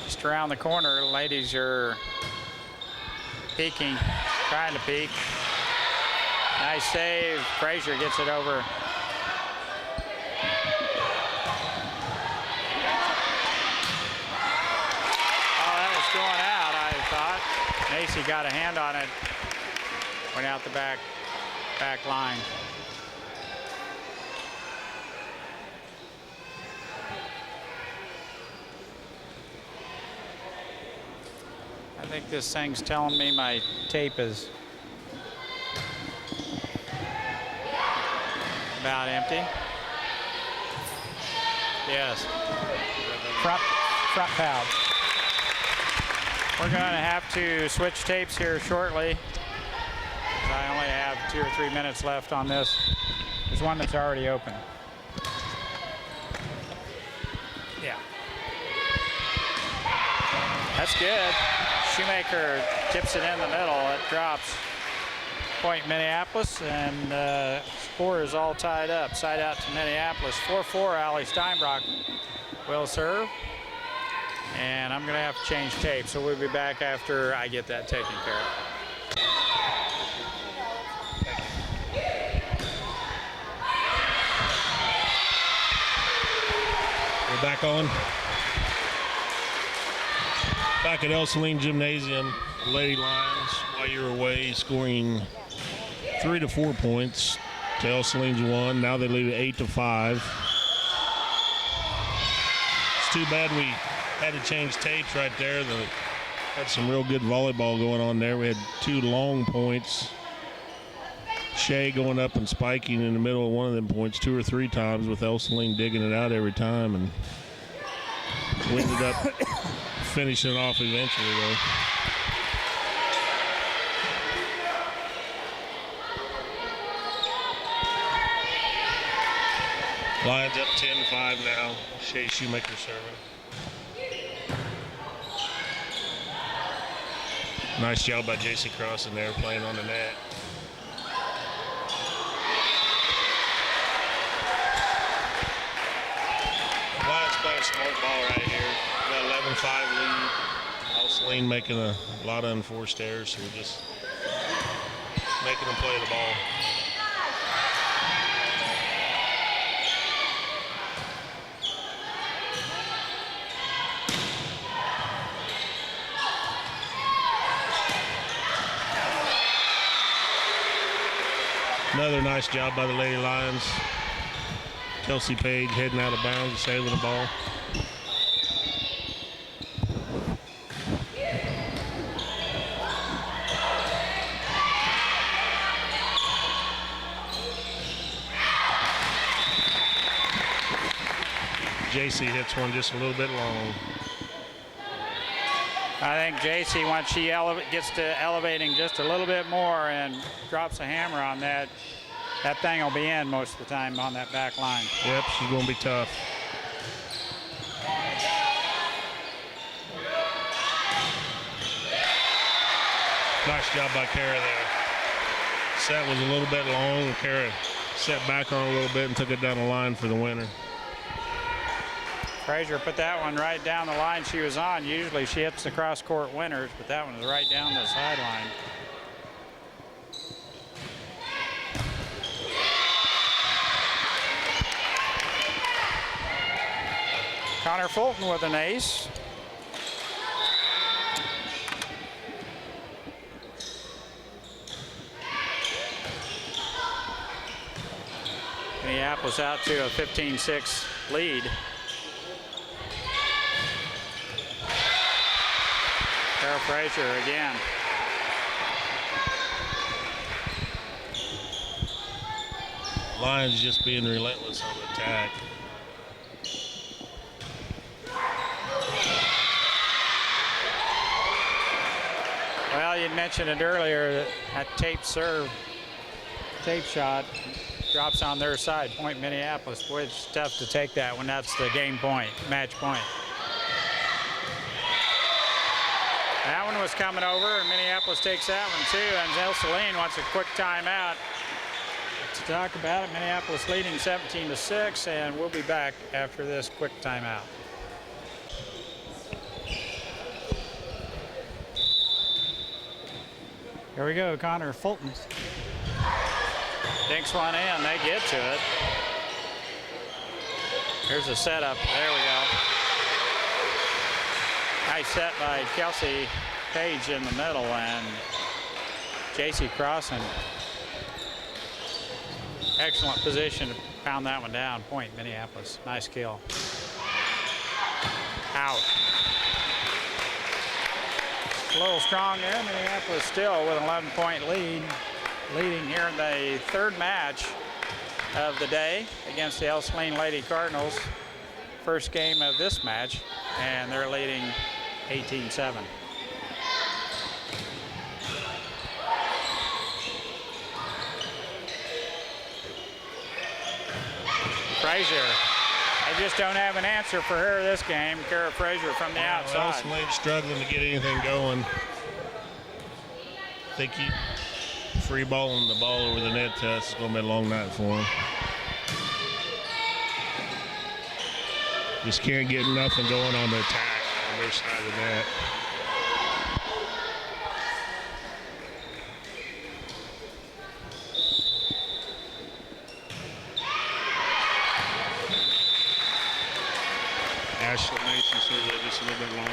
Just around the corner. Ladies are peeking, trying to peek. Nice save. Frazier gets it over. Oh, that was going out, I thought. Macy got a hand on it. Went out the back line. I think this thing's telling me my tape is about empty. Yes. Front pad. We're going to have to switch tapes here shortly. I only have 2 or 3 minutes left on this. There's one that's already open. Yeah. That's good. Shoemaker tips it in the middle. It drops. Point Minneapolis, and score is all tied up. Side out to Minneapolis. 4-4, Allie Steinbrock will serve. And I'm going to have to change tape, so we'll be back after I get that taken care of. We're back on. Back at Ell-Saline Gymnasium, Lady Lions, while you're away, scoring 3 to 4 points to Ell-Saline's 1. Now they lead at 8-5. It's too bad we had to change tapes right there. Had some real good volleyball going on there. We had 2 long points. Shea going up and spiking in the middle of one of them points 2 or 3 times with Ell-Saline digging it out every time. And we ended up finishing it off eventually, though. Lions up 10-5 now. Shea Shoemaker serving. Nice job by J.C. Cross in there playing on the net. Lions playing smart ball right here. Got 11-5 lead. Ell-Saline making a lot of unforced errors, so we're just making them play the ball. Another nice job by the Lady Lions. Kelsey Page heading out of bounds and saving the ball. JC hits one just a little bit long. I think JC, once she gets to elevating just a little bit more and drops a hammer on that, that thing will be in most of the time on that back line. Yep, she's going to be tough. Nice job by Kara there. Set was a little bit long, and Kara set back on a little bit and took it down the line for the winner. Frazier put that one right down the line she was on. Usually she hits the cross-court winners, but that one was right down the sideline. Connor Fulton with an ace. Minneapolis out to a 15-6 lead. Carol Frazier again. Lions just being relentless on the attack. Well, you mentioned it earlier, that tape shot drops on their side, point Minneapolis. Boy, it's tough to take that when that's the game point, match point. That one was coming over, and Minneapolis takes that one too, and Ell-Saline wants a quick timeout to talk about it. Minneapolis leading 17-6, and we'll be back after this quick timeout. Here we go, Connor Fulton. Dinks one in, they get to it. Here's the setup, there we go. Nice set by Kelsey Page in the middle, and JC Crossan. Excellent position to pound that one down. Point Minneapolis, nice kill. Out. A little strong there. Minneapolis still with an 11-point lead, leading here in the third match of the day against the Ell-Saline Lady Cardinals. First game of this match, and they're leading 18-7. Frazier. I just don't have an answer for her this game. Kara Frazier from the outside. Ell-Saline struggling to get anything going. They keep free balling the ball over the net test. It's going to be a long night for them. Just can't get nothing going on the attack on their side of the net. Ashley Mason says they're just a little bit long.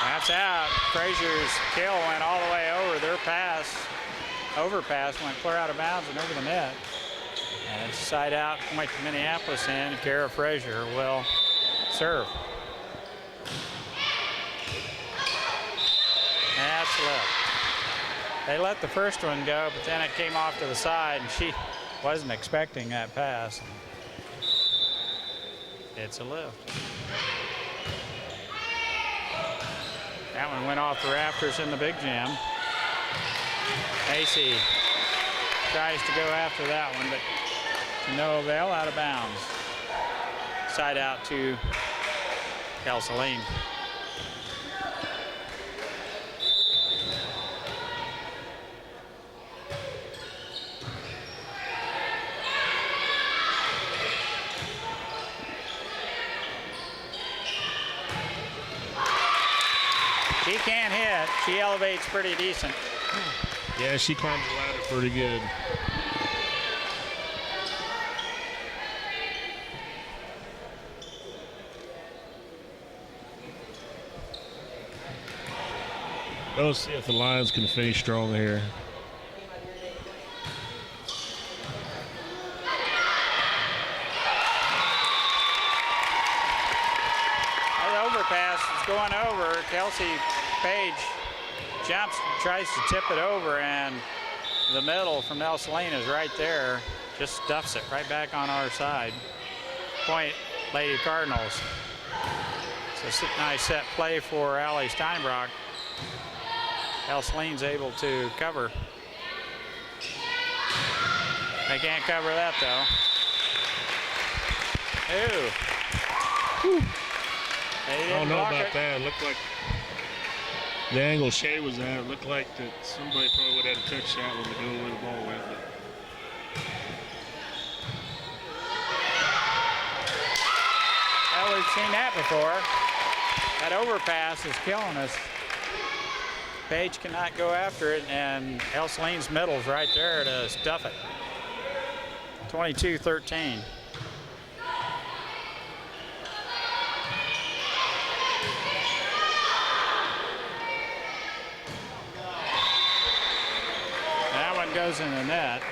That's out. Frazier's kill went all the way over. Their overpass went clear out of bounds and over the net. And it's side out, point to Minneapolis, and Kara Frazier will serve. That's left. They let the first one go, but then it came off to the side, and she wasn't expecting that pass. It's a lift. That one went off the rafters in the big jam. Macy tries to go after that one, but no avail, out of bounds. Side out to Ell-Saline. She can't hit. She elevates pretty decent. Yeah, she climbed the ladder pretty good. Let's see if the Lions can finish strong here. The overpass is going over. Kelsey Page jumps, tries to tip it over, and the middle from Ell-Saline is right there. Just stuffs it right back on our side. Point, Lady Cardinals. It's a nice set play for Allie Steinbrock. Ell-Saline's able to cover. They can't cover that though. Ooh. I don't know about that. It looked like the angle Shea was at. It looked like that somebody probably would have had to touch that one to go where the ball went. Well, we've seen that before. That overpass is killing us. Page cannot go after it, and Ell-Saline's middle's right there to stuff it. 22-13. That one goes in the net.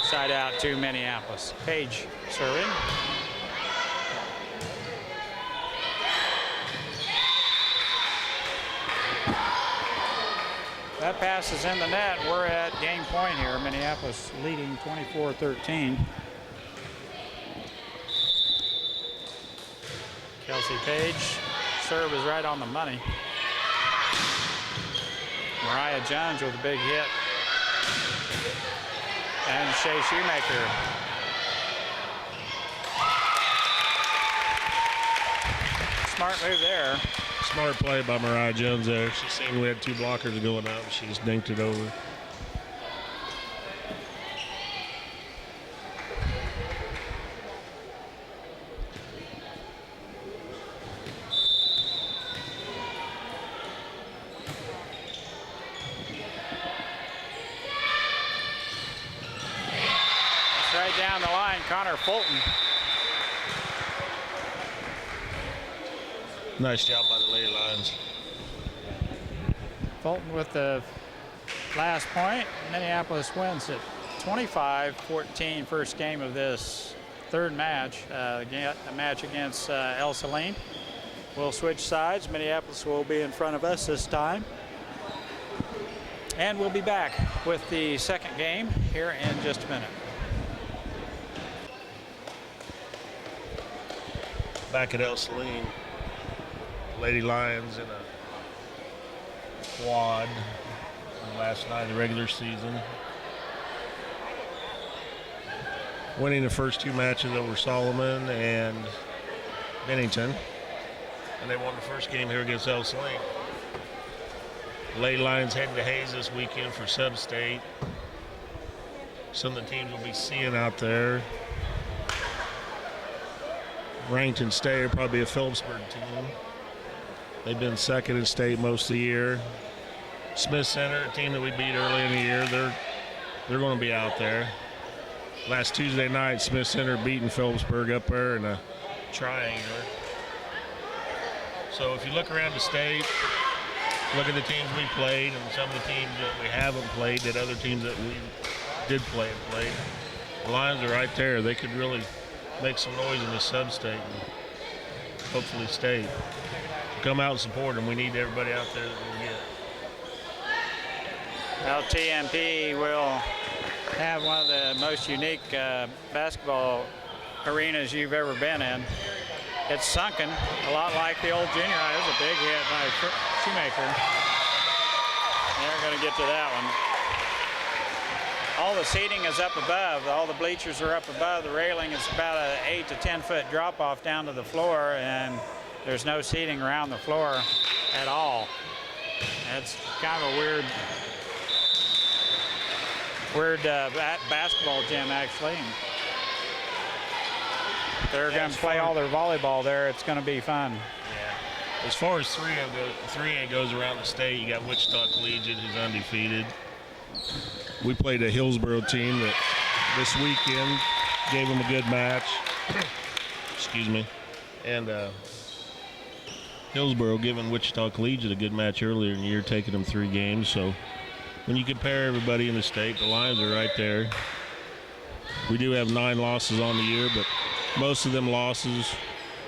Side out to Minneapolis. Page serving. That pass is in the net. We're at game point here. Minneapolis leading 24-13. Kelsey Page, serve is right on the money. Mariah Jones with a big hit. And Shea Shoemaker. Smart move there. Smart play by Mariah Jones there. She seen we had two blockers going out, and she just dinked it over. It's right down the line, Connor Fulton. Nice job by the Lady Lions. Fulton with the last point. Minneapolis wins it 25-14, first game of this third match, a match against Ell-Saline. We'll switch sides. Minneapolis will be in front of us this time. And we'll be back with the second game here in just a minute. Back at Ell-Saline. Lady Lions in a quad last night of the regular season. Winning the first two matches over Solomon and Bennington. And they won the first game here against Ell-Saline. Lady Lions heading to Hayes this weekend for Sub-State. Some of the teams we'll be seeing out there. Ranked in state are probably a Phillipsburg team. They've been second in state most of the year. Smith Center, a team that we beat early in the year, they're going to be out there. Last Tuesday night, Smith Center beating Phillipsburg up there in a triangular. So if you look around the state, look at the teams we played and some of the teams that we haven't played, that other teams that we did play and played. The Lions are right there. They could really make some noise in the sub-state and hopefully state. Come out and support them. We need everybody out there that we get. Well, TMP will have one of the most unique basketball arenas you've ever been in. It's sunken, a lot like the old junior high. It was a big hit by Shoemaker. They're going to get to that one. All the seating is up above. All the bleachers are up above. The railing is about an 8 to 10 foot drop off down to the floor, and there's no seating around the floor at all. It's kind of a weird basketball gym, actually. And they're going to play all their volleyball there. It's going to be fun. Yeah. As far as 3A goes around the state, you got Wichita Collegiate, who's undefeated. We played a Hillsboro team that this weekend gave them a good match. Excuse me. And Hillsboro giving Wichita Collegiate a good match earlier in the year, taking them 3 games. So when you compare everybody in the state, the Lions are right there. We do have 9 losses on the year, but most of them losses,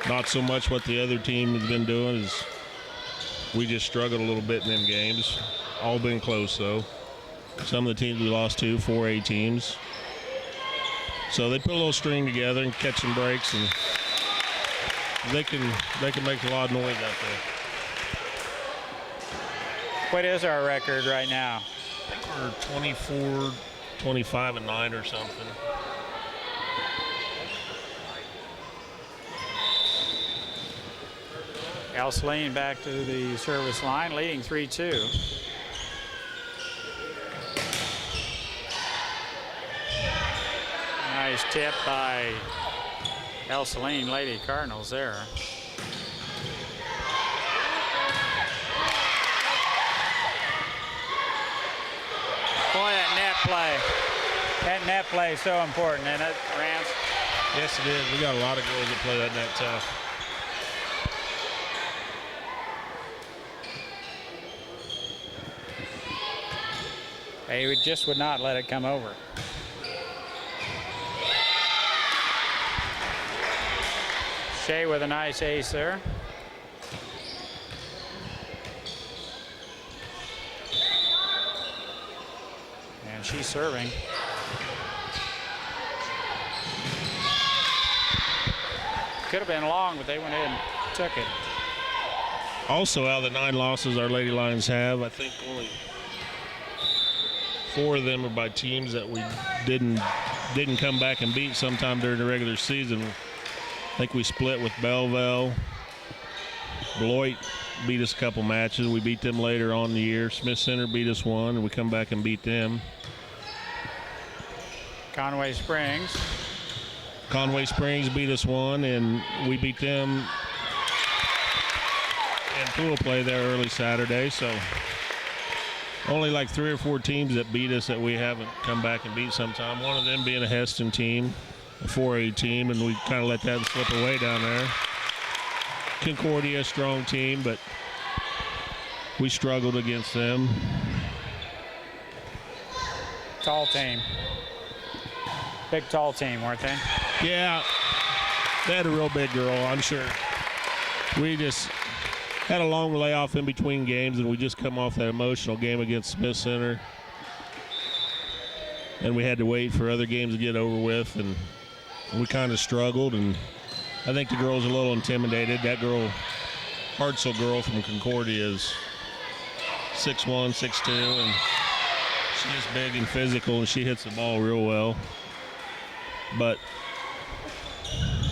not so much what the other team has been doing, is we just struggled a little bit in them games. All been close, though. Some of the teams we lost to, 4A teams. So they put a little string together and catch some breaks, and they can make a lot of noise out there. What is our record right now? I think we're 24, 25, and 9 or something. Ell-Saline back to the service line, leading 3-2. Nice tip by Ell-Saline Lady Cardinals there. Boy, that net play. That net play is so important, isn't it, Rance? Yes, it is. We got a lot of girls that play that net tough. They just would not let it come over. Shea with a nice ace there. And she's serving. Could have been long, but they went in and took it. Also, out of the 9 losses our Lady Lions have, I think only 4 of them are by teams that we didn't come back and beat sometime during the regular season. I think we split with Belleville. Beloit beat us a couple matches. We beat them later on in the year. Smith Center beat us 1, and we come back and beat them. Conway Springs. Conway Springs beat us 1, and we beat them in pool play there early Saturday. So only like 3 or 4 teams that beat us that we haven't come back and beat sometime. One of them being a Heston team, a 4A team, and we kind of let that slip away down there. Concordia, strong team, but we struggled against them. Tall team. Big tall team, weren't they? Yeah, they had a real big girl, I'm sure. We just had a long layoff in between games, and we just come off that emotional game against Smith Center. And we had to wait for other games to get over with, and we kind of struggled, and I think the girls are a little intimidated. That girl, Hartzell girl from Concordia, is 6'1", 6'2", and she's big and physical, and she hits the ball real well. But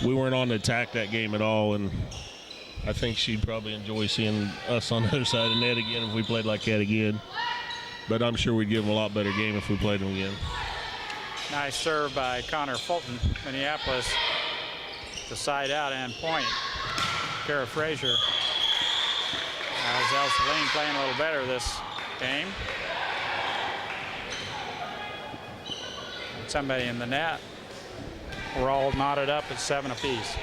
we weren't on the attack that game at all, and I think she'd probably enjoy seeing us on the other side of the net again if we played like that again. But I'm sure we'd give them a lot better game if we played them again. Nice serve by Connor Fulton, Minneapolis. The side out and point. Kara Frazier. As Ell-Saline playing a little better this game. Somebody in the net. We're all knotted up at 7 apiece.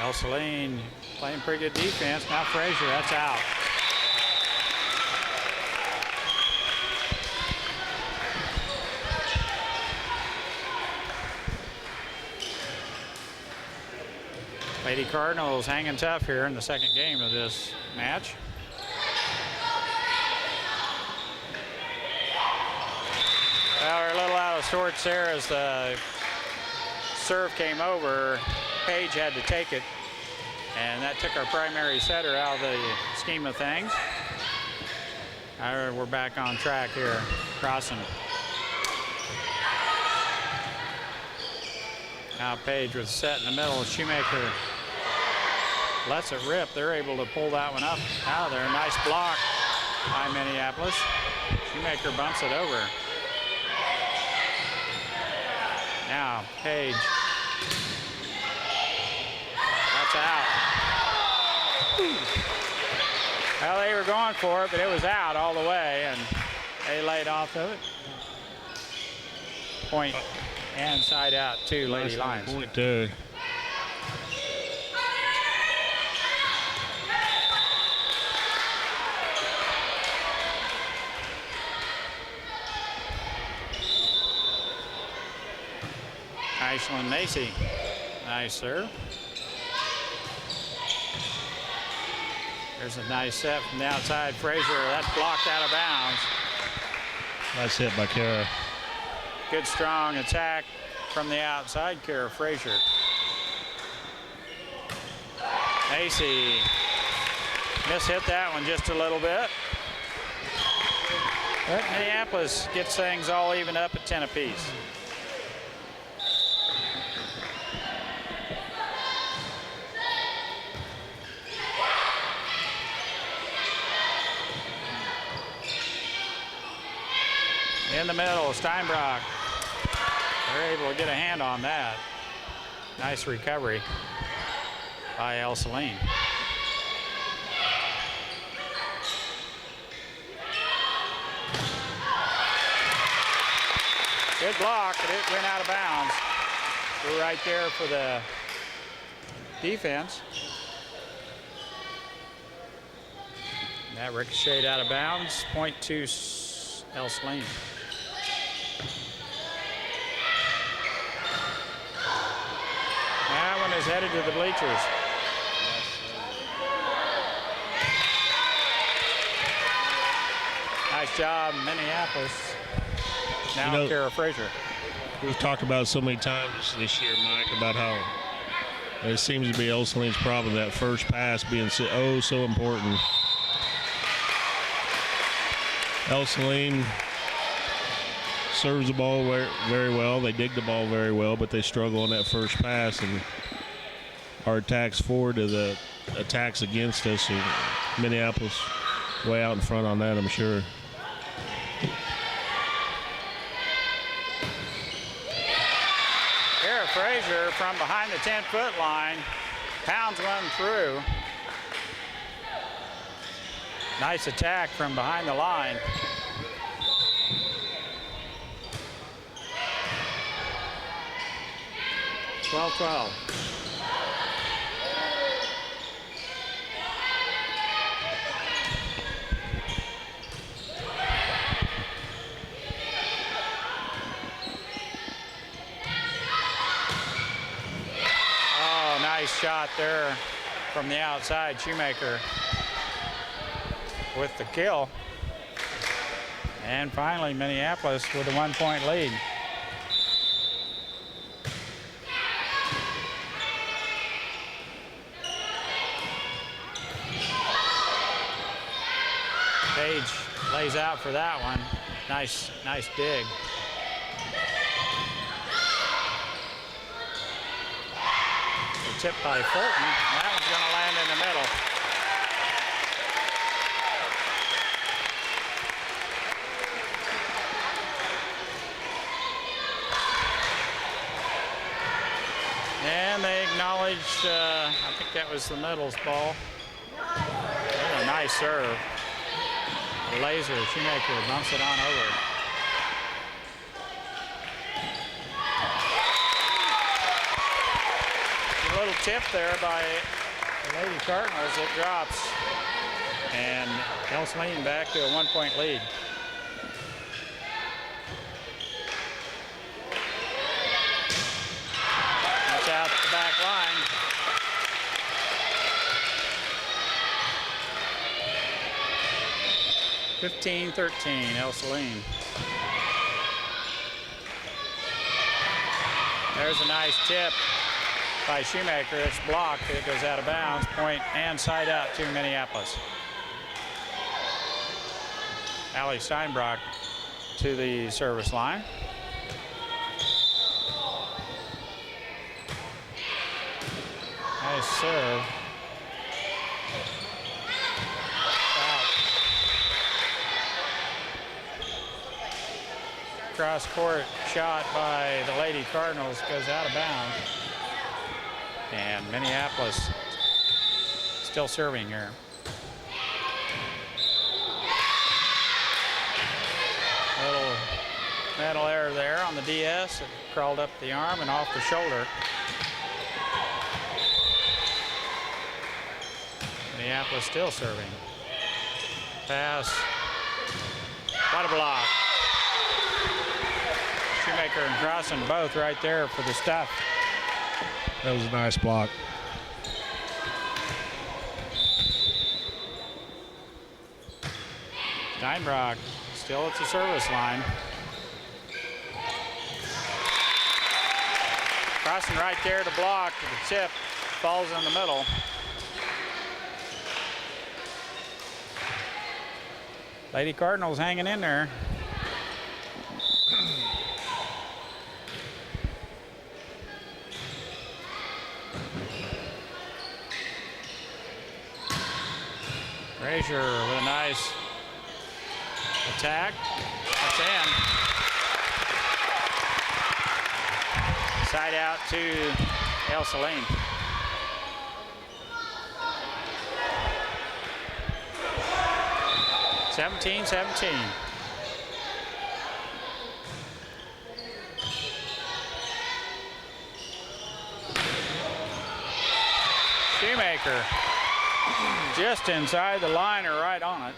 Ell-Saline playing pretty good defense. Now Frazier, that's out. Lady Cardinals hanging tough here in the second game of this match. Well, we're a little out of sorts there as the serve came over. Page had to take it, and that took our primary setter out of the scheme of things. We're back on track here, crossing. Now Page with set in the middle. Shoemaker lets it rip. They're able to pull that one up out of there. Nice block by Minneapolis. Shoemaker bumps it over. Now, Page. That's out. Well, they were going for it, but it was out all the way, and they laid off of it. Point and side out to Lady Lions. Point there. Ell-Saline Macy. Nice serve. There's a nice set from the outside. Frazier, that's blocked out of bounds. Nice hit by Kara. Good strong attack from the outside, Kara Frazier. Macy mishit that one just a little bit. But Minneapolis gets things all even up at 10 apiece. In the middle, Steinbrock. They're able to get a hand on that. Nice recovery by Ell-Saline. Good block, but it went out of bounds. We're right there for the defense. That ricocheted out of bounds. Point to Ell-Saline. That one is headed to the bleachers. Nice job, Minneapolis. Now Kara Frazier. We've talked about so many times this year, Mike, about how it seems to be Ell-Saline's problem, that first pass being so important. Ell-Saline serves the ball very well. They dig the ball very well, but they struggle on that first pass, and our attacks forward to the attacks against us. And Minneapolis way out in front on that, I'm sure. Kara Frazier from behind the 10-foot line pounds one through. Nice attack from behind the line. (12-12). Oh, nice shot there from the outside. Shoemaker with the kill. And finally, Minneapolis with a 1-point lead. Page lays out for that one. Nice dig. The tip by Fulton. That one's going to land in the middle. And they acknowledge, I think that was the middle's ball. Oh, a nice serve. A laser, Shoemaker bumps it on over. A little tip there by the Lady Cardinals. It drops. And Ell-Saline back to a 1-point lead. That's out the back line. (15-13), Ell-Saline. There's a nice tip by Shoemaker. It's blocked. It goes out of bounds. Point and side out to Minneapolis. Allie Steinbrock to the service line. Nice serve. cross-court shot by the Lady Cardinals goes out of bounds. And Minneapolis still serving here. Little mental error there on the DS. It crawled up the arm and off the shoulder. Minneapolis still serving. Pass. What a block. Shoemaker and Crossan both right there for the stuff. That was a nice block. Steinbrock still at the service line. Crossan right there to block. The tip falls in the middle. Lady Cardinals hanging in there. Frazier with a nice attack. That's in. Side out to Ell-Saline. Seventeen. Shoemaker just inside the line or right on it.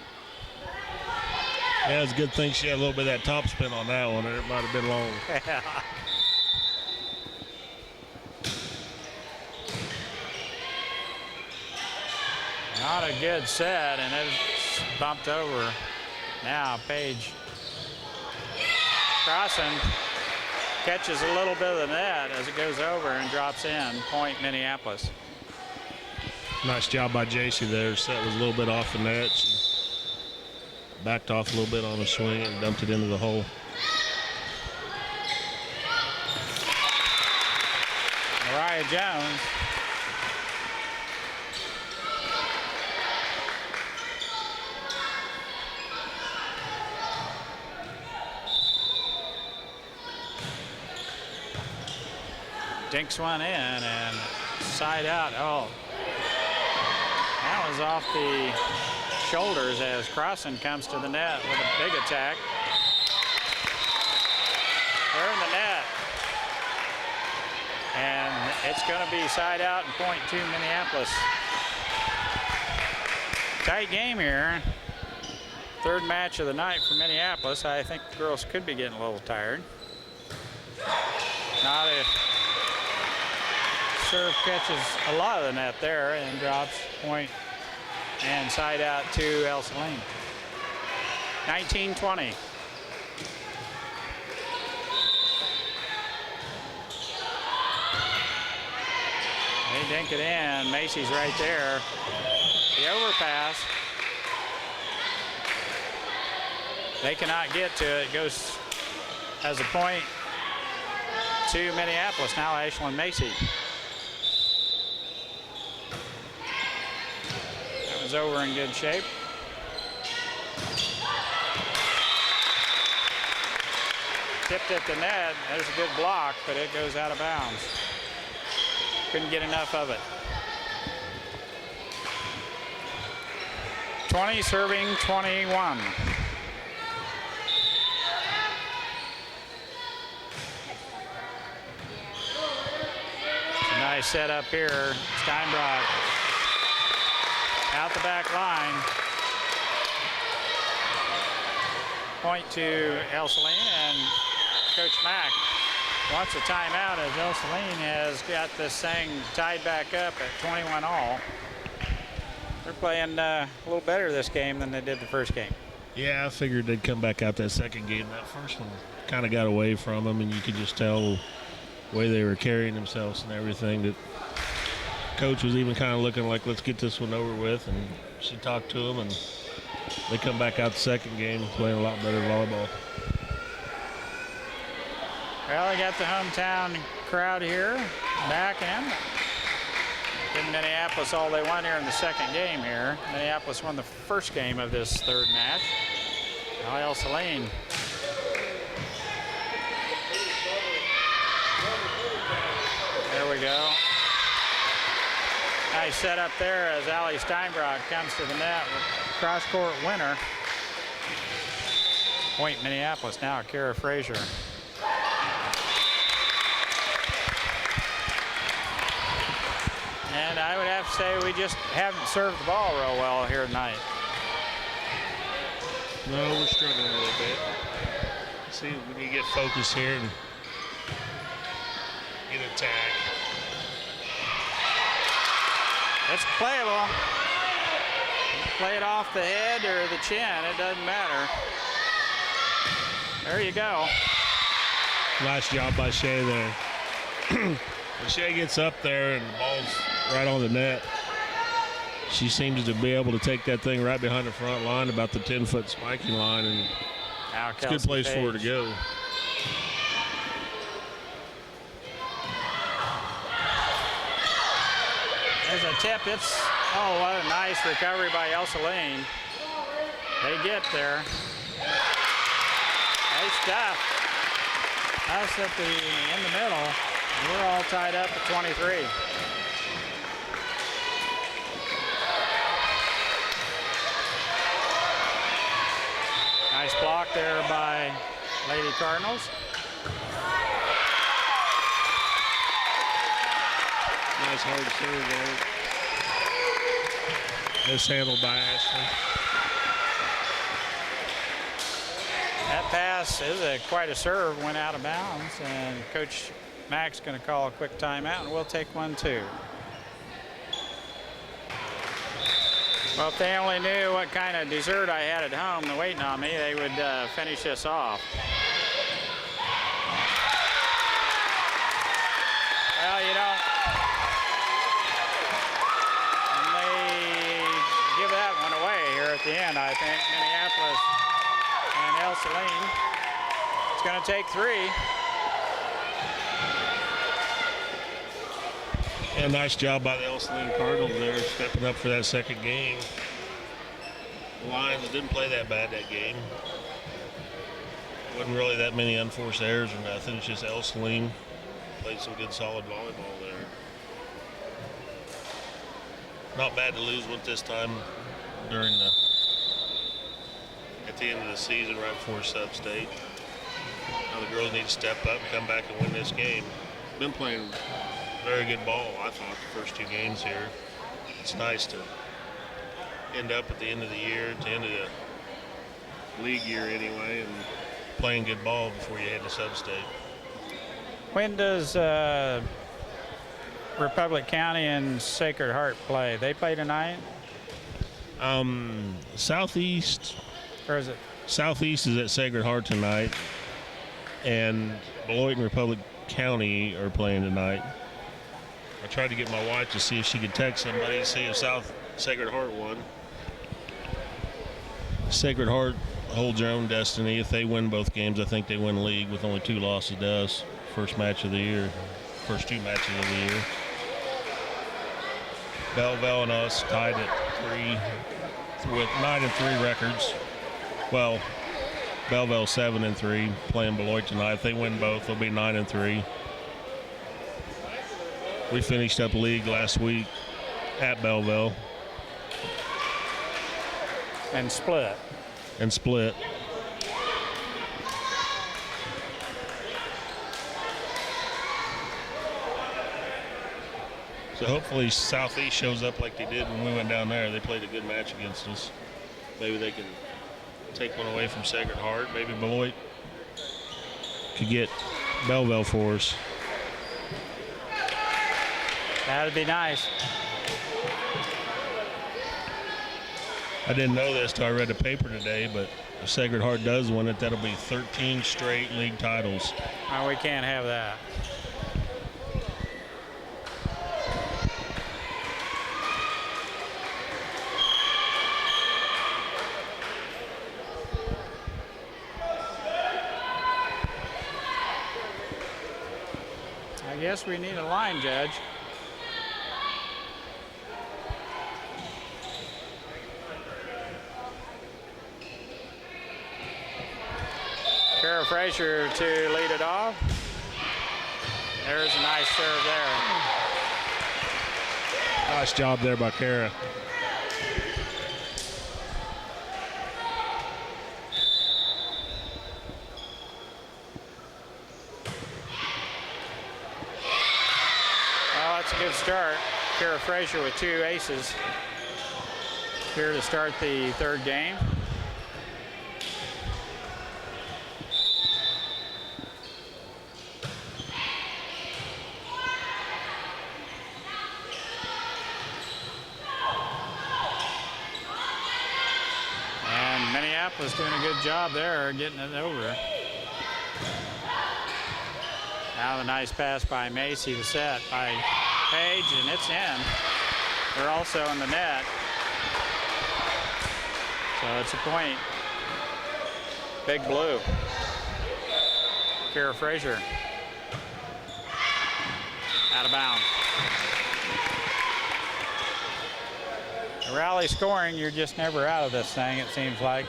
Yeah, it's a good thing she had a little bit of that top spin on that one, or it might have been long. Yeah. Not a good set, and it's bumped over. Now Page Crossan catches a little bit of the net as it goes over and drops in. Point Minneapolis. Nice job by JC there. Set was a little bit off the net. She backed off a little bit on the swing and dumped it into the hole. Mariah Jones. Dinks one in and side out. Oh, that was off the shoulders as Crossan comes to the net with a big attack. They're in the net. And it's going to be side out and point to Minneapolis. Tight game here. Third match of the night for Minneapolis. I think the girls could be getting a little tired. Not if serve catches a lot of the net there and drops point and side out to Ell-Saline. 19-20. They dink it in. Macy's right there. The overpass. They cannot get to it. It goes as a point to Minneapolis. Now Ashlyn Macy. That was over in good shape. Tipped at the net. There's a good block, but it goes out of bounds. Couldn't get enough of it. 20 serving 21. It's a nice setup here. Steinbrock out the back line. Point to Ell-Saline, and Coach Mack wants a timeout as Ell-Saline has got this thing tied back up at 21 all. They're playing a little better this game than they did the first game. Yeah, I figured they'd come back out that second game. That first one kind of got away from them, and you could just tell the way they were carrying themselves and everything that Coach was even kind of looking like, let's get this one over with, and she talked to him, and they come back out the second game playing a lot better volleyball. Well, they got the hometown crowd here back in. Giving Minneapolis all they want here in the second game here. Minneapolis won the first game of this third match. Now Ell-Saline go. Nice setup there as Allie Steinbrock comes to the net with cross-court winner. Point Minneapolis now, Kara Frazier. And I would have to say we just haven't served the ball real well here tonight. No, we're struggling a little bit. See, we need to get focused here and get attack. It's playable. Play it off the head or the chin, it doesn't matter. There you go. Nice job by Shea there. When Shea gets up there and the ball's right on the net, she seems to be able to take that thing right behind the front line, about the 10-foot spiking line, and it's a good place for her to go. There's a tip. Oh, what a nice recovery by Ell-Saline. They get there. Nice stuff. Us in the middle. We're all tied up at 23. Nice block there by Lady Cardinals. Nice hard serve there. Mishandled by Ashley. That pass is quite a serve, went out of bounds, and Coach Mack's going to call a quick timeout, and we'll take one too. Well, if they only knew what kind of dessert I had at home waiting on me, they would finish this off. Well, you don't. And they give that one away here at the end, I think. Minneapolis and Ell-Saline. It's going to take 3. Yeah, nice job by the Ell-Saline Cardinals there, stepping up for that second game. The Lions didn't play that bad that game. Wasn't really that many unforced errors or nothing. It's just Ell-Saline played some good, solid volleyball there. Not bad to lose one this time at the end of the season, right before sub-state. Now the girls need to step up and come back and win this game. Been playing very good ball, I thought, the first 2 games here. It's nice to end up at the end of the year, at the end of the league year anyway, and playing good ball before you head to sub-state. When does Republic County and Sacred Heart play? They play tonight? Southeast. Or is it? Southeast is at Sacred Heart tonight, and Beloit and Republic County are playing tonight. I tried to get my wife to see if she could text somebody to see if Sacred Heart won. Sacred Heart holds their own destiny. If they win both games, I think they win league with only 2 losses to us. First match of the year. First 2 matches of the year. Belleville and us tied at 3 with 9-3 records. Well, Belleville 7-3, playing Beloit tonight. If they win both, they'll be 9-3. We finished up league last week at Belleville. And split. So hopefully Southeast shows up like they did when we went down there. They played a good match against us. Maybe they can take one away from Sacred Heart. Maybe Beloit could get Belleville for us. That'd be nice. I didn't know this till I read the paper today, but if Sacred Heart does win it, that'll be 13 straight league titles. Oh, we can't have that. I guess we need a line judge. Kara Frazier to lead it off. There's a nice serve there. Nice job there by Kara. Well, that's a good start. Kara Frazier with 2 aces here to start the third game. And Minneapolis doing a good job there, getting it over. Now the nice pass by Macy to set by Page, and it's in. They're also in the net. So it's a point. Big Blue. Kara Frazier. Out of bounds. The rally scoring, you're just never out of this thing, it seems like.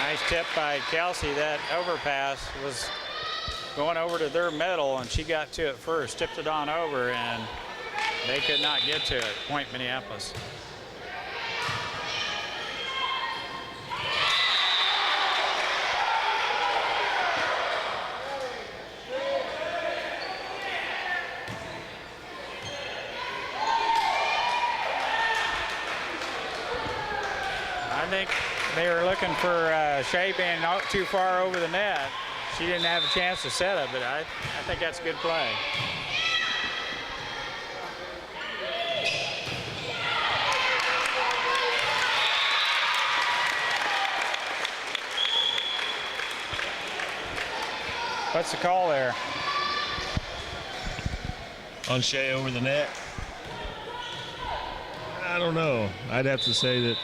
Nice tip by Kelsey. That overpass was going over to their middle, and she got to it first, tipped it on over, and they could not get to it. Point Minneapolis. I think they were looking for Shea being not too far over the net. She didn't have a chance to set it, but I think that's a good play. What's the call there? On Shea over the net? I don't know. I'd have to say that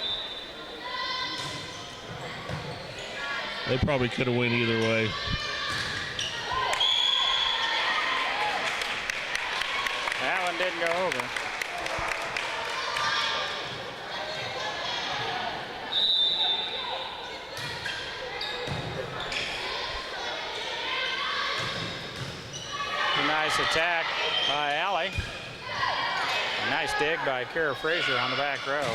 they probably could have went either way. That one didn't go over. A nice attack by Allie. A nice dig by Kara Frazier on the back row.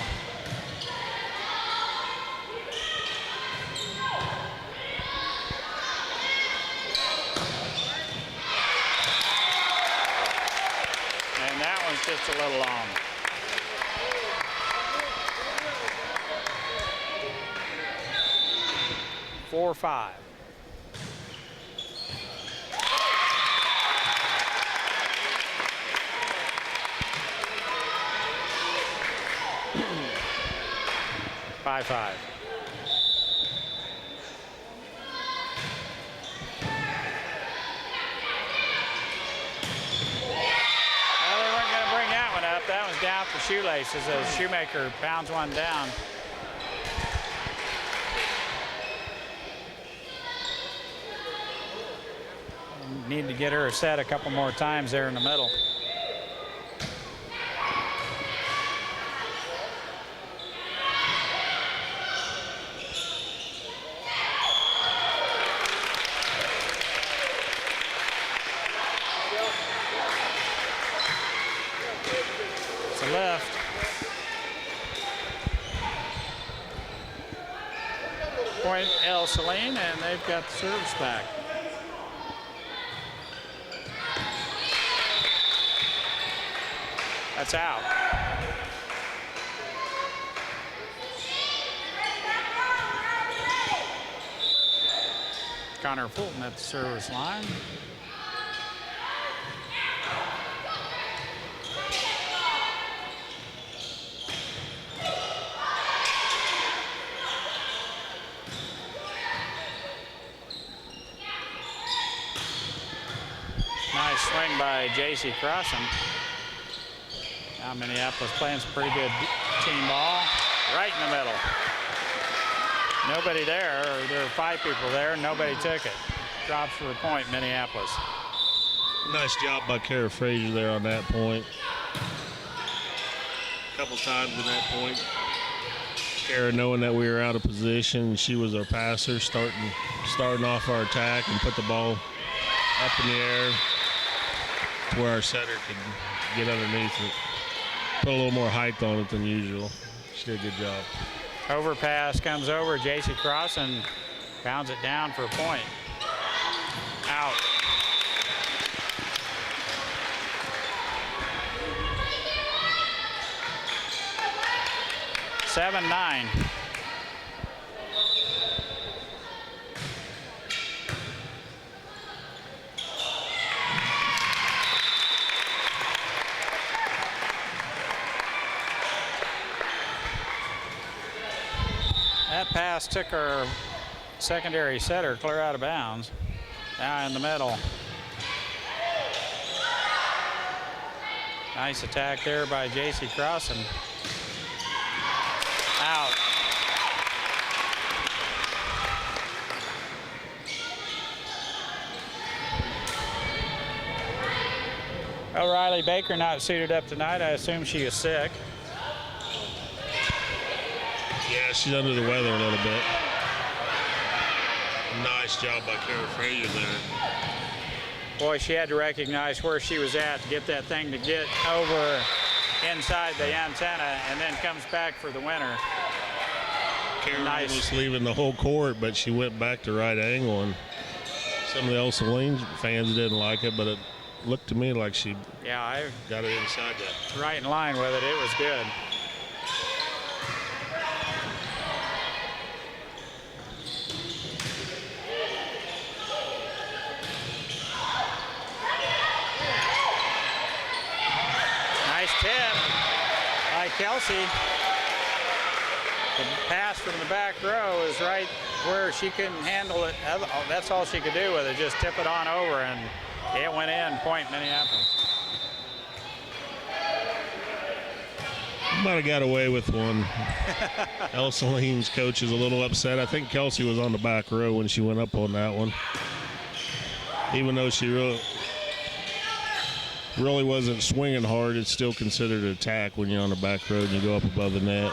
Just a little long. Four, 5. Five, 5. That was down for shoelaces as Shoemaker pounds one down. Need to get her a set a couple more times there in the middle. Left. Point Ell-Saline, and they've got the serves back. That's out. Connor Fulton at the service line. Swing by J.C. Crossan. Now Minneapolis playing some pretty good team ball. Right in the middle. Nobody there, or there were 5 people there, and nobody took it. Drops for a point, Minneapolis. Nice job by Kara Frazier there on that point. couple times in that point. Kara, knowing that we were out of position, she was our passer, starting off our attack and put the ball up in the air to where our setter could get underneath it. Put a little more height on it than usual. She did a good job. Overpass comes over. J.C. Crossan pounds it down for a point. Out. (7-9). That pass took our secondary setter clear out of bounds. Now in the middle. Nice attack there by J.C. Crossan. Out. Well, Riley Baker not suited up tonight. I assume she is sick. Yeah, she's under the weather a little bit. Nice job by Kara Frazier there. Boy, she had to recognize where she was at to get that thing to get over inside the antenna and then comes back for the winner. Kara Nice. was leaving the whole court, but she went back to right angle, and some of the Ell-Saline fans didn't like it, but it looked to me like she I got it inside that. right in line with it. It was good. Nice tip by Kelsey. The pass from the back row is right where she couldn't handle it. That's all she could do with it, just tip it on over, and it went in. Point Minneapolis. Might have got away with one. Ell-Saline's coach is a little upset. I think Kelsey was on the back row when she went up on that one. Even though she really wasn't swinging hard, it's still considered an attack when you're on the back row and you go up above the net.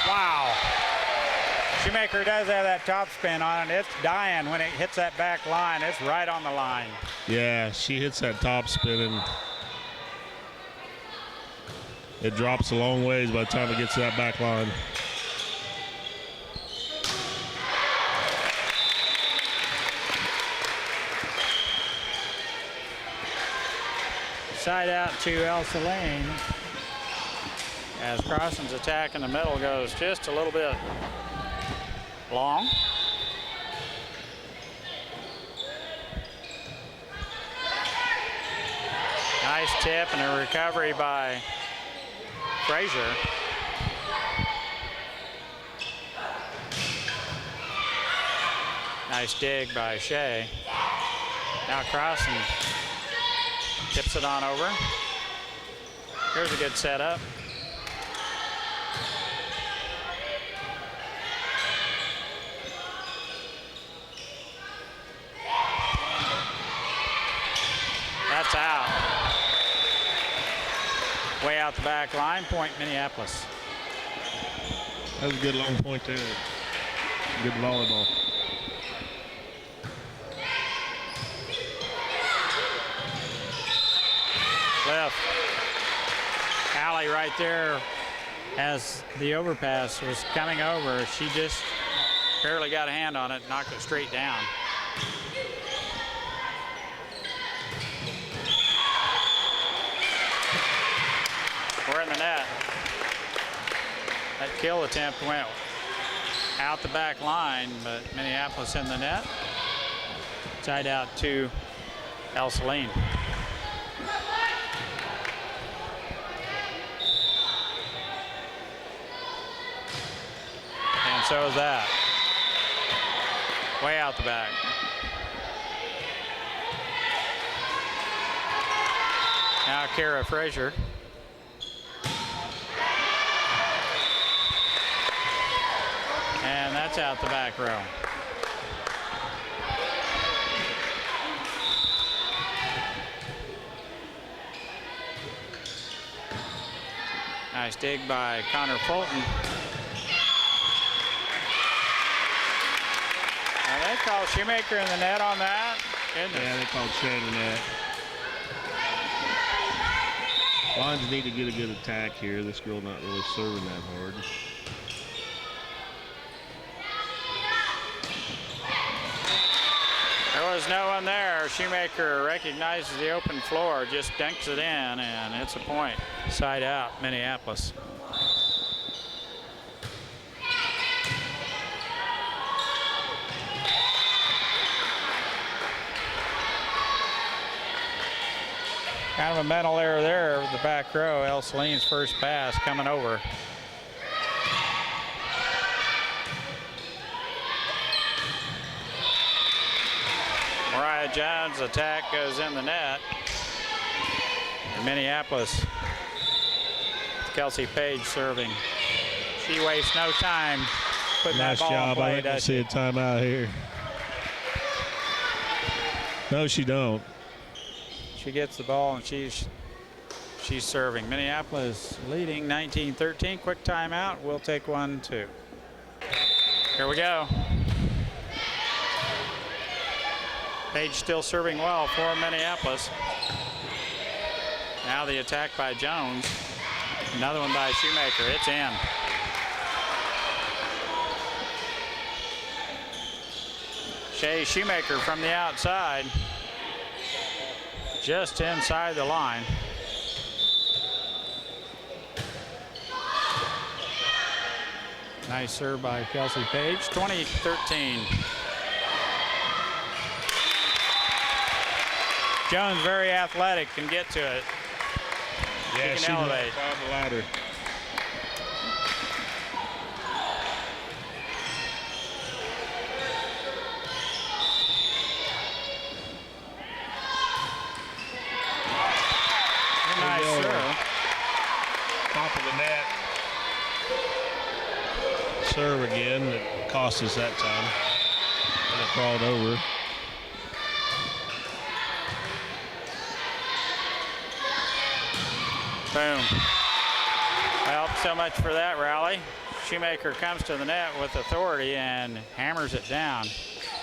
Wow. Shoemaker does have that top spin on it. It's dying when it hits that back line. It's right on the line. Yeah, she hits that top spin and it drops a long ways by the time it gets to that back line. Side out to Ell-Saline as Crossan's attack in the middle goes just a little bit long. Nice tip and a recovery by Frazier. Nice dig by Shea. Now Crossan tips it on over. Here's a good setup. That's out. Way out the back line, point Minneapolis. That was a good long point there. Good volleyball. Left. Allie right there as the overpass was coming over. She just barely got a hand on it, knocked it straight down. We're in the net. That kill attempt went out the back line, but Minneapolis in the net. Side out to Ell-Saline. And so is that. Way out the back. Now Kara Frazier. out the back row. Nice dig by Connor Fulton. Now they call Shoemaker in the net on that. Goodness. Yeah, they called Shea in the net. Lions need to get a good attack here. This girl not really serving that hard. There was no one there. Shoemaker recognizes the open floor, just dunks it in, and it's a point. Side out, Minneapolis. Kind of a mental error there with the back row. Ell-Saline's first pass coming over. Mariah Jones' attack goes in the net. And Minneapolis, Kelsey Page serving. She wastes no time putting Nice that ball job. in play. I like to see a timeout here. No, she don't. She gets the ball and she's serving. Minneapolis leading 19-13. Quick timeout. We'll take one, too. Here we go. Page still serving well for Minneapolis. Now the attack by Jones. Another one by Shoemaker. It's in. Shea Shoemaker from the outside. Just inside the line. Nice serve by Kelsey Page. 20-13. Jones very athletic, can get to it. Yeah, she she can elevate. climb the ladder. Nice serve. Top of the net. Serve again. It cost us that time. And it crawled over. Boom. Well, so much for that rally. Shoemaker comes to the net with authority and hammers it down.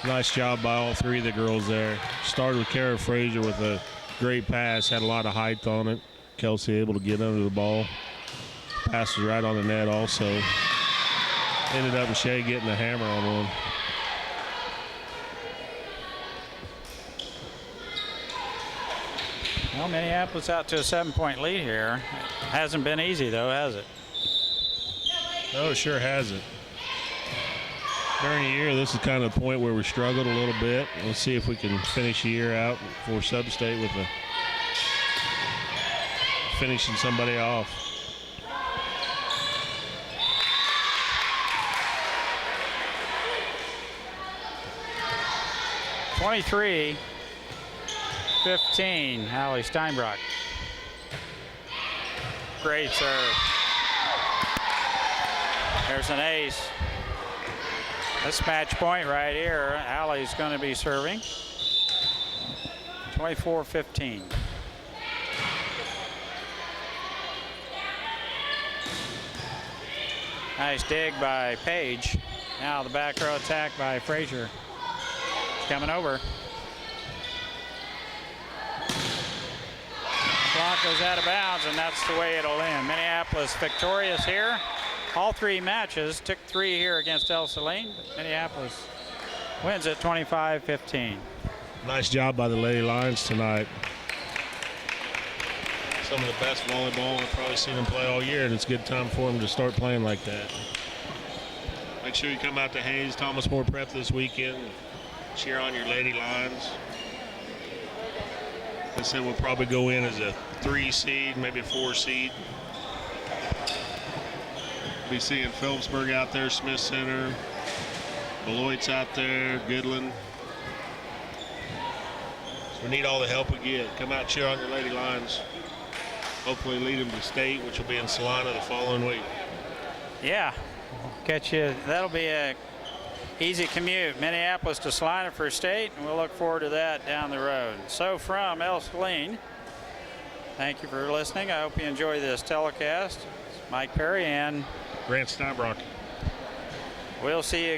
Nice job by all three of the girls there. Started with Kara Frazier with a great pass, had a lot of height on it. Kelsey able to get under the ball. Pass was right on the net also. Ended up with Shea getting a hammer on one. Well, Minneapolis out to a 7-point lead here. Hasn't been easy, though, has it? No, it sure hasn't. During the year, this is kind of the point where we struggled a little bit. Let's see if we can finish the year out for Sub-State with a finishing somebody off. (23-15), Hallie Steinbrock. Great serve. There's an ace. This match point right here. Allie's going to be serving. 24-15. Nice dig by Page. Now the back row attack by Frazier. Coming over. Clock goes out of bounds, and that's the way it'll end. Minneapolis victorious here. All three matches, took 3 here against Ell-Saline. Minneapolis wins it 25-15. Nice job by the Lady Lions tonight. Some of the best volleyball I've probably seen them play all year, and it's a good time for them to start playing like that. Make sure you come out to Hayes Thomas More Prep this weekend and cheer on your Lady Lions. I said we'll probably go in as a 3 seed, maybe a 4 seed. Be seeing Phillipsburg out there, Smith Center, Beloit's out there, Goodland. So we need all the help we get. Come out, cheer on your Lady Lions. Hopefully lead them to state, which will be in Salina the following week. Yeah, catch you. That'll be a easy commute, Minneapolis to Salina for state, and we'll look forward to that down the road. So from Ell-Saline, thank you for listening. I hope you enjoy this telecast. It's Mike Perry and Grant Steinbrock. we'll see you